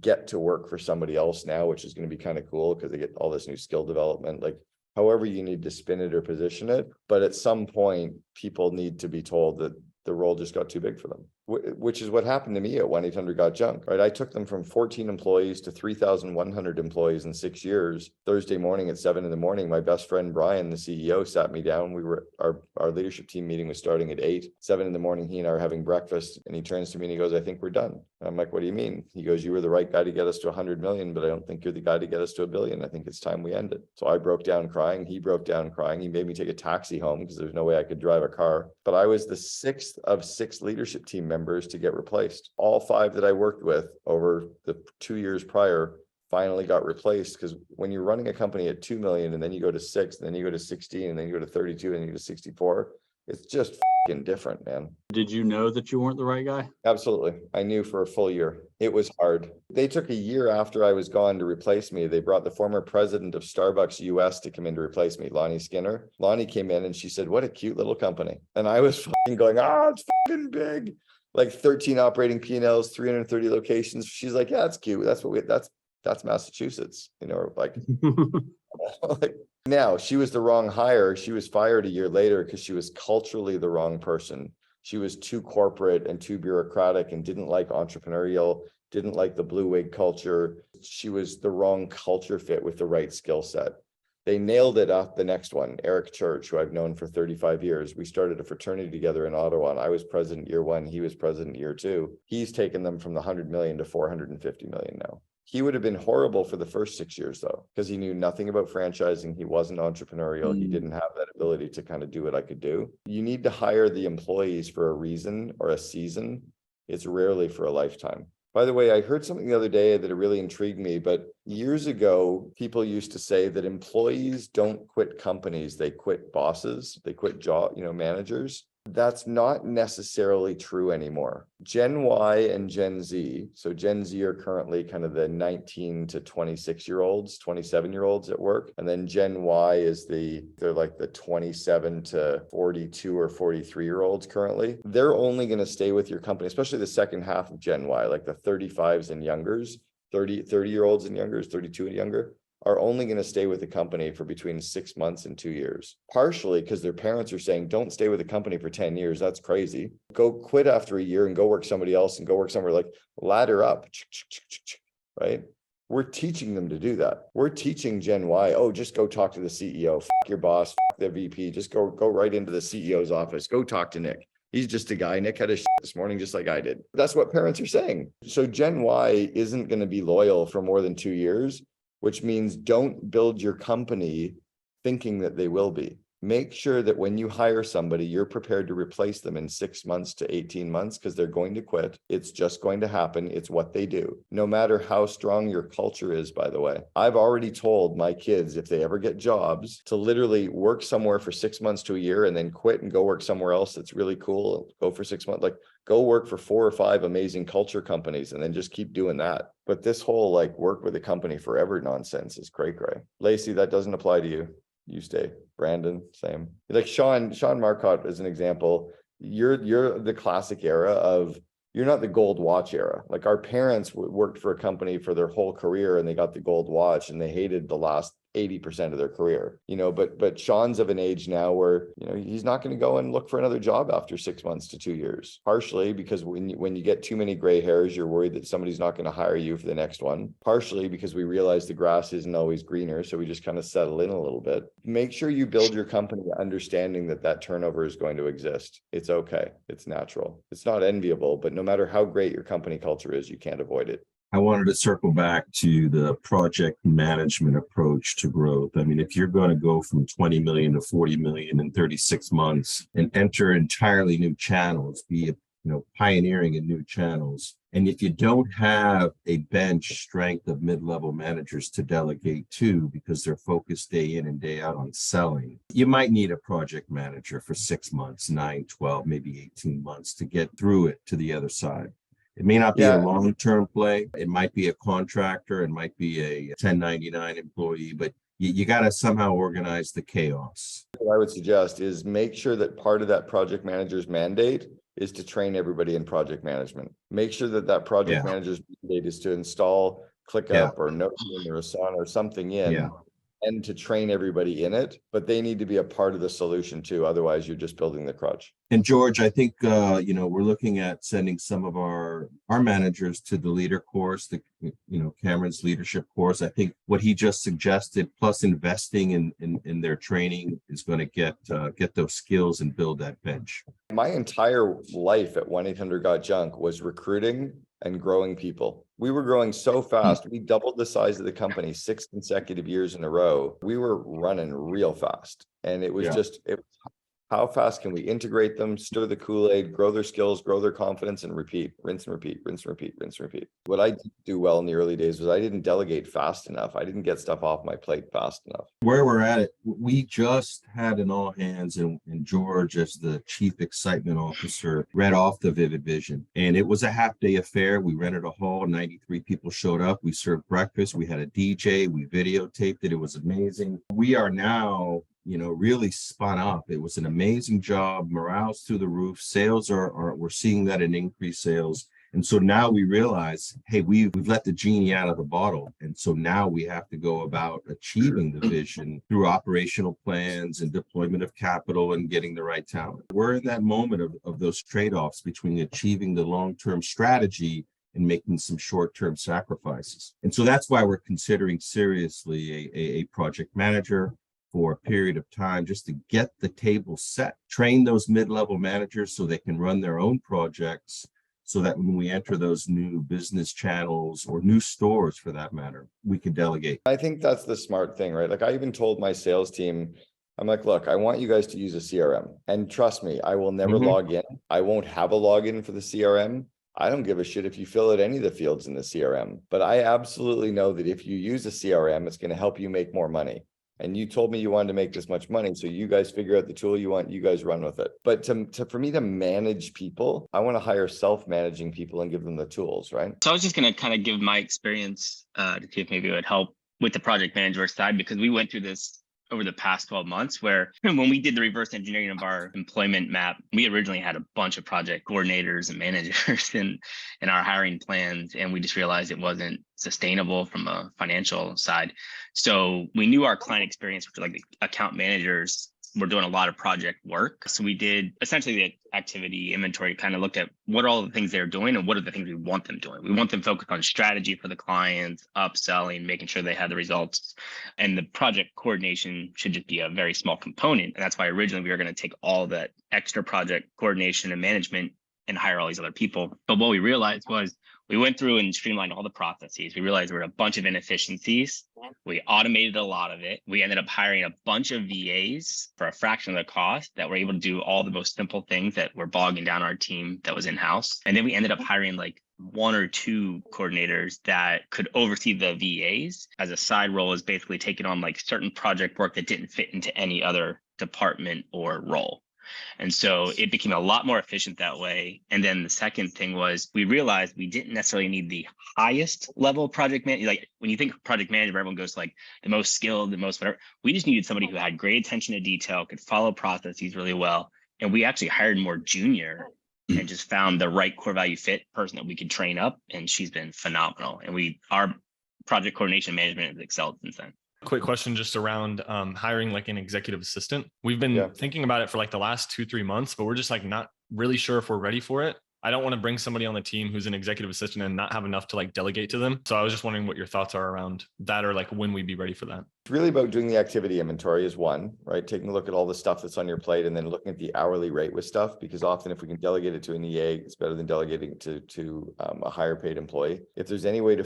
get to work for somebody else now, which is going to be kind of cool because they get all this new skill development. Like however you need to spin it or position it. But at some point, people need to be told that the role just got too big for them, which is what happened to me at 1-800-GOT-JUNK, right? I took them from 14 employees to 3,100 employees in 6 years. Thursday morning at 7 a.m, my best friend, Brian, the CEO, sat me down. Our leadership team meeting was starting at 8, 7 a.m. He and I are having breakfast and he turns to me and he goes, I think we're done. And I'm like, what do you mean? He goes, you were the right guy to get us to 100 million, but I don't think you're the guy to get us to $1 billion. I think it's time we end it. So I broke down crying. He broke down crying. He made me take a taxi home because there's no way I could drive a car. But I was the 6th of 6 leadership team members to get replaced. All 5 that I worked with over the 2 years prior finally got replaced, because when you're running a company at 2 million and then you go to 6, and then you go to 16, and then you go to 32, and you go to 64, it's just different, man. Did you know that you weren't the right guy? Absolutely. I knew for a full year. It was hard. They took a year after I was gone to replace me. They brought the former president of Starbucks US to come in to replace me, Lonnie Skinner. Lonnie came in and she said, what a cute little company. And I was going, it's big. Like 13 operating P&Ls, 330 locations. She's like, yeah, it's cute. That's that's Massachusetts, like, like now she was the wrong hire. She was fired a year later because she was culturally the wrong person. She was too corporate and too bureaucratic and didn't like entrepreneurial, didn't like the blue wig culture. She was the wrong culture fit with the right skill set. They nailed it off the next one, Eric Church, who I've known for 35 years. We started a fraternity together in Ottawa, and I was president year one. He was president year two. He's taken them from the 100 million to 450 million now. He would have been horrible for the first 6 years, though, because he knew nothing about franchising. He wasn't entrepreneurial. He didn't have that ability to kind of do what I could do. You need to hire the employees for a reason or a season. It's rarely for a lifetime. By the way, I heard something the other day that really intrigued me, but years ago, people used to say that employees don't quit companies, they quit bosses, they quit managers. That's not necessarily true anymore. Gen Y and Gen Z, so Gen Z are currently kind of the 19 to 26-year-olds, 27-year-olds at work. And then Gen Y is they're like the 27 to 42 or 43-year-olds currently. They're only going to stay with your company, especially the second half of Gen Y, like the 35s and youngers, 30-year-olds and youngers, 32 and younger, are only going to stay with the company for between 6 months and 2 years, partially because their parents are saying, don't stay with the company for 10 years. That's crazy. Go quit after a year and go work somebody else and go work somewhere, like ladder up, right? We're teaching them to do that. We're teaching Gen Y, oh, just go talk to the CEO, your boss, the VP, just go right into the CEO's office, go talk to Nick. He's just a guy. Nick had a this morning, just like I did. That's what parents are saying. So Gen Y isn't going to be loyal for more than 2 years, which means don't build your company thinking that they will be. Make sure that when you hire somebody, you're prepared to replace them in 6 months to 18 months because they're going to quit. It's just going to happen. It's what they do. No matter how strong your culture is, by the way. I've already told my kids, if they ever get jobs, to literally work somewhere for 6 months to a year and then quit and go work somewhere else that's really cool. Go for 6 months, like go work for 4 or 5 amazing culture companies and then just keep doing that. But this whole like work with a company forever nonsense is cray. Lacey, that doesn't apply to you. You stay. Brandon, same. Like Sean Marcotte is an example. You're the classic era of, you're not the gold watch era. Like our parents worked for a company for their whole career and they got the gold watch and they hated the last 80% of their career, but Sean's of an age now where, he's not going to go and look for another job after 6 months to 2 years, partially because when you get too many gray hairs, you're worried that somebody's not going to hire you for the next one, partially because we realize the grass isn't always greener. So we just kind of settle in a little bit. Make sure you build your company understanding that turnover is going to exist. It's okay. It's natural. It's not enviable, but no matter how great your company culture is, you can't avoid it. I wanted to circle back to the project management approach to growth. I mean, if you're going to go from 20 million to 40 million in 36 months and enter entirely new channels, be it, pioneering in new channels, and if you don't have a bench strength of mid-level managers to delegate to because they're focused day in and day out on selling, you might need a project manager for 6 months, 9, 12, maybe 18 months to get through it to the other side. It may not be a long-term play. It might be a contractor. It might be a 1099 employee, but you got to somehow organize the chaos. What I would suggest is make sure that part of that project manager's mandate is to train everybody in project management. Make sure that project manager's mandate is to install ClickUp or Notion or Asana or something in. And to train everybody in it, but they need to be a part of the solution too. Otherwise, you're just building the crutch. And George, I think, we're looking at sending some of our managers to the leader course, Cameron's leadership course. I think what he just suggested, plus investing in their training, is going to get those skills and build that bench. My entire life at 1-800-GOT-JUNK was recruiting and growing people. We were growing so fast. We doubled the size of the company 6 consecutive years in a row. We were running real fast. And it was how fast can we integrate them, stir the Kool-Aid, grow their skills, grow their confidence, and repeat, rinse and repeat, rinse and repeat, rinse and repeat. What I didn't do well in the early days was I didn't delegate fast enough. I didn't get stuff off my plate fast enough. Where we're at it, we just had an all hands and George, as the chief excitement officer, read off the Vivid Vision. And it was a half-day affair. We rented a hall, 93 people showed up. We served breakfast. We had a DJ. We videotaped it. It was amazing. We are now really spun up. It was an amazing job. Morale's through the roof. Sales we're seeing that in increased sales. And so now we realize, hey, we've let the genie out of the bottle. And so now we have to go about achieving the vision through operational plans and deployment of capital and getting the right talent. We're in that moment of those trade-offs between achieving the long-term strategy and making some short-term sacrifices. And so that's why we're considering seriously a project manager for a period of time, just to get the table set, train those mid-level managers so they can run their own projects, so that when we enter those new business channels or new stores for that matter, we can delegate. I think that's the smart thing, right? Like I even told my sales team, I'm like, look, I want you guys to use a CRM, and trust me, I will never log in. I won't have a login for the CRM. I don't give a shit if you fill out any of the fields in the CRM, but I absolutely know that if you use a CRM, it's going to help you make more money. And you told me you wanted to make this much money, so you guys figure out the tool you want, you guys run with it. But for me to manage people, I want to hire self-managing people and give them the tools, right? So I was just going to kind of give my experience to see if maybe it would help with the project manager side, because we went through this over the past 12 months where when we did the reverse engineering of our employment map, we originally had a bunch of project coordinators and managers in our hiring plans, and we just realized it wasn't sustainable from a financial side. So we knew our client experience, which like the account managers, were doing a lot of project work. So we did essentially the activity inventory, kind of looked at what are all the things they're doing and what are the things we want them doing. We want them focused on strategy for the clients, upselling, making sure they had the results. And the project coordination should just be a very small component. And that's why originally we were going to take all that extra project coordination and management and hire all these other people. But what we realized was we went through and streamlined all the processes. We realized there were a bunch of inefficiencies. We automated a lot of it. We ended up hiring a bunch of VAs for a fraction of the cost that were able to do all the most simple things that were bogging down our team that was in-house. And then we ended up hiring like 1 or 2 coordinators that could oversee the VAs as a side role, is basically taking on like certain project work that didn't fit into any other department or role. And so it became a lot more efficient that way. And then the second thing was we realized we didn't necessarily need the highest level project manager. Like when you think of project manager, everyone goes like the most skilled, the most whatever. We just needed somebody who had great attention to detail, could follow processes really well. And we actually hired more junior and just found the right core value fit person that we could train up. And she's been phenomenal. And our project coordination management has excelled since then. Quick question just around hiring like an executive assistant. We've been thinking about it for like the last 2-3 months, but we're just like not really sure if we're ready for it. I don't want to bring somebody on the team who's an executive assistant and not have enough to like delegate to them. So I was just wondering what your thoughts are around that, or like when we'd be ready for that. It's really about doing the activity inventory is one, right? Taking a look at all the stuff that's on your plate and then looking at the hourly rate with stuff, because often if we can delegate it to an EA, it's better than delegating it to a higher paid employee. If there's any way to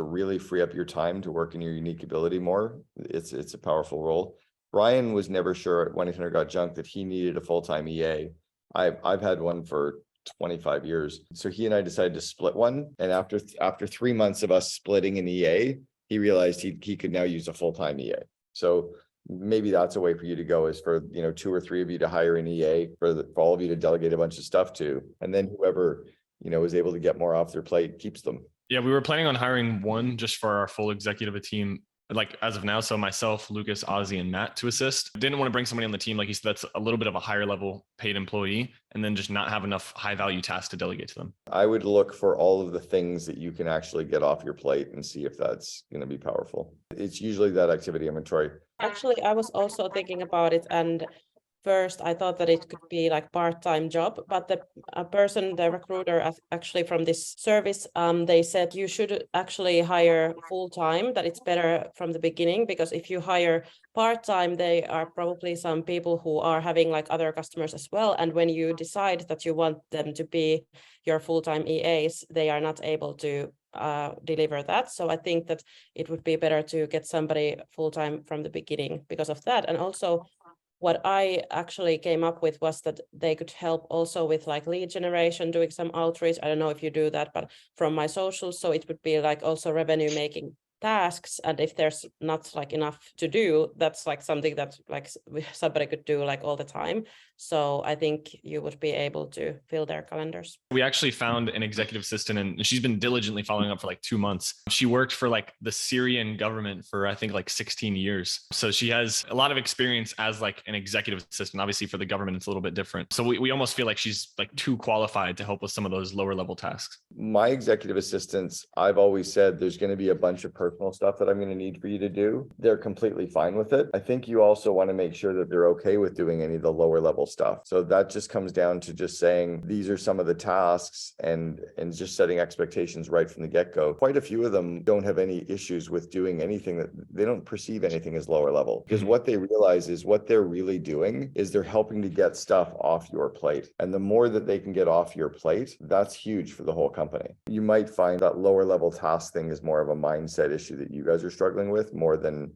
really free up your time to work in your unique ability more, it's a powerful role. Brian was never sure at 1-800 Got Junk that he needed a full-time EA. I've had one for 25 years. So he and I decided to split one. And after 3 months of us splitting an EA, he realized he could now use a full-time EA. So maybe that's a way for you to go, is for 2 or 3 of you to hire an EA for all of you to delegate a bunch of stuff to. And then whoever is able to get more off their plate keeps them. Yeah, we were planning on hiring one just for our full executive team, like as of now. So myself, Lucas, Ozzy, and Matt to assist. Didn't want to bring somebody on the team, like you said, that's a little bit of a higher level paid employee, and then just not have enough high value tasks to delegate to them. I would look for all of the things that you can actually get off your plate and see if that's going to be powerful. It's usually that activity inventory. Actually, I was also thinking about it, and first I thought that it could be like part-time job, but the recruiter actually from this service, they said you should actually hire full-time, that it's better from the beginning, because if you hire part-time, they are probably some people who are having like other customers as well. And when you decide that you want them to be your full-time EAs, they are not able to deliver that. So I think that it would be better to get somebody full-time from the beginning because of that. And also, what I actually came up with was that they could help also with like lead generation, doing some outreach. I don't know if you do that, but from my socials, so it would be like also revenue making tasks. And if there's not like enough to do, that's like something that like somebody could do like all the time. So I think you would be able to fill their calendars. We actually found an executive assistant and she's been diligently following up for like 2 months. She worked for like the Syrian government for I think like 16 years. So she has a lot of experience as like an executive assistant. Obviously for the government, it's a little bit different. So we almost feel like she's like too qualified to help with some of those lower level tasks. My executive assistants, I've always said there's going to be a bunch of personal stuff that I'm going to need for you to do. They're completely fine with it. I think you also want to make sure that they're okay with doing any of the lower level stuff. So that just comes down to just saying, these are some of the tasks and just setting expectations right from the get-go. Quite a few of them don't have any issues with doing anything that they don't perceive anything as lower level, because what they realize is what they're really doing is they're helping to get stuff off your plate. And the more that they can get off your plate, that's huge for the whole company. You might find that lower level task thing is more of a mindset issue that you guys are struggling with more than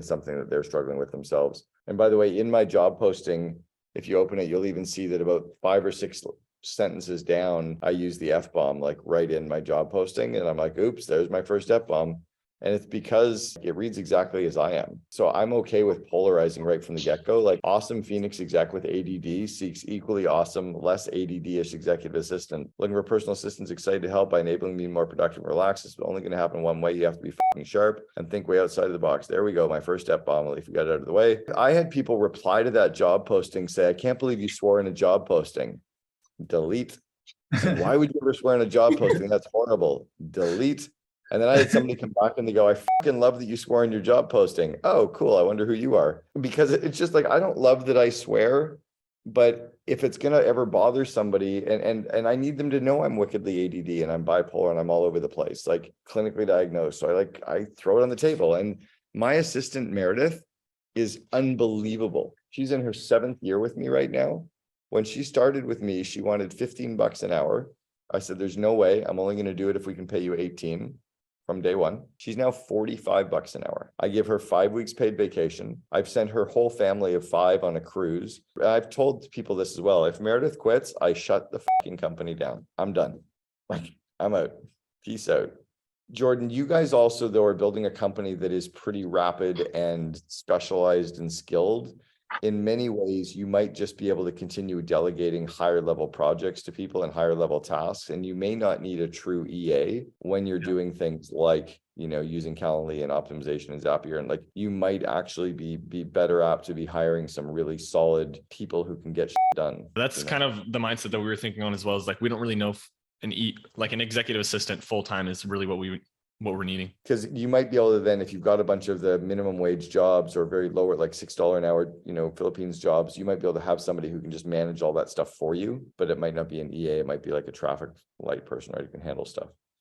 something that they're struggling with themselves. And by the way, in my job posting, if you open it, you'll even see that about 5 or 6 sentences down, I use the F-bomb like right in my job posting. And I'm like, oops, there's my first F-bomb. And it's because it reads exactly as I am. So I'm okay with polarizing right from the get-go. Like awesome Phoenix exec with ADD seeks equally awesome, less ADD-ish executive assistant. Looking for personal assistants excited to help by enabling me more productive and relaxed. It's only going to happen one way. You have to be fucking sharp and think way outside of the box. There we go. My first F-bomb, if we got it out of the way. I had people reply to that job posting, say, I can't believe you swore in a job posting. Delete. Why would you ever swear in a job posting? That's horrible. Delete. And then I had somebody come back and they go, I fucking love that you swore in your job posting. Oh, cool. I wonder who you are. Because it's just like, I don't love that I swear, but if it's going to ever bother somebody and I need them to know I'm wickedly ADD and I'm bipolar and I'm all over the place, like clinically diagnosed. So I throw it on the table. And my assistant Meredith is unbelievable. She's in her 7th year with me right now. When she started with me, she wanted $15 an hour. I said, there's no way. I'm only going to do it if we can pay you 18 from day one. She's now $45 an hour. I give her 5 weeks paid vacation. I've sent her whole family of 5 on a cruise. I've told people this as well. If Meredith quits, I shut the fucking company down. I'm done. Like, I'm out. Peace out. Jordan, you guys also, though, are building a company that is pretty rapid and specialized and skilled. In many ways, you might just be able to continue delegating higher level projects to people and higher level tasks. And you may not need a true EA when you're doing things like, using Calendly and optimization and Zapier. And like, you might actually be better apt to be hiring some really solid people who can get shit done. That's kind of the mindset that we were thinking on as well, is like, we don't really know if an executive assistant full-time is really what we're needing. Because you might be able to then, if you've got a bunch of the minimum wage jobs or very lower, like $6 an hour, Philippines jobs, you might be able to have somebody who can just manage all that stuff for you, but it might not be an EA. It might be like a traffic light person, right? Who can handle stuff.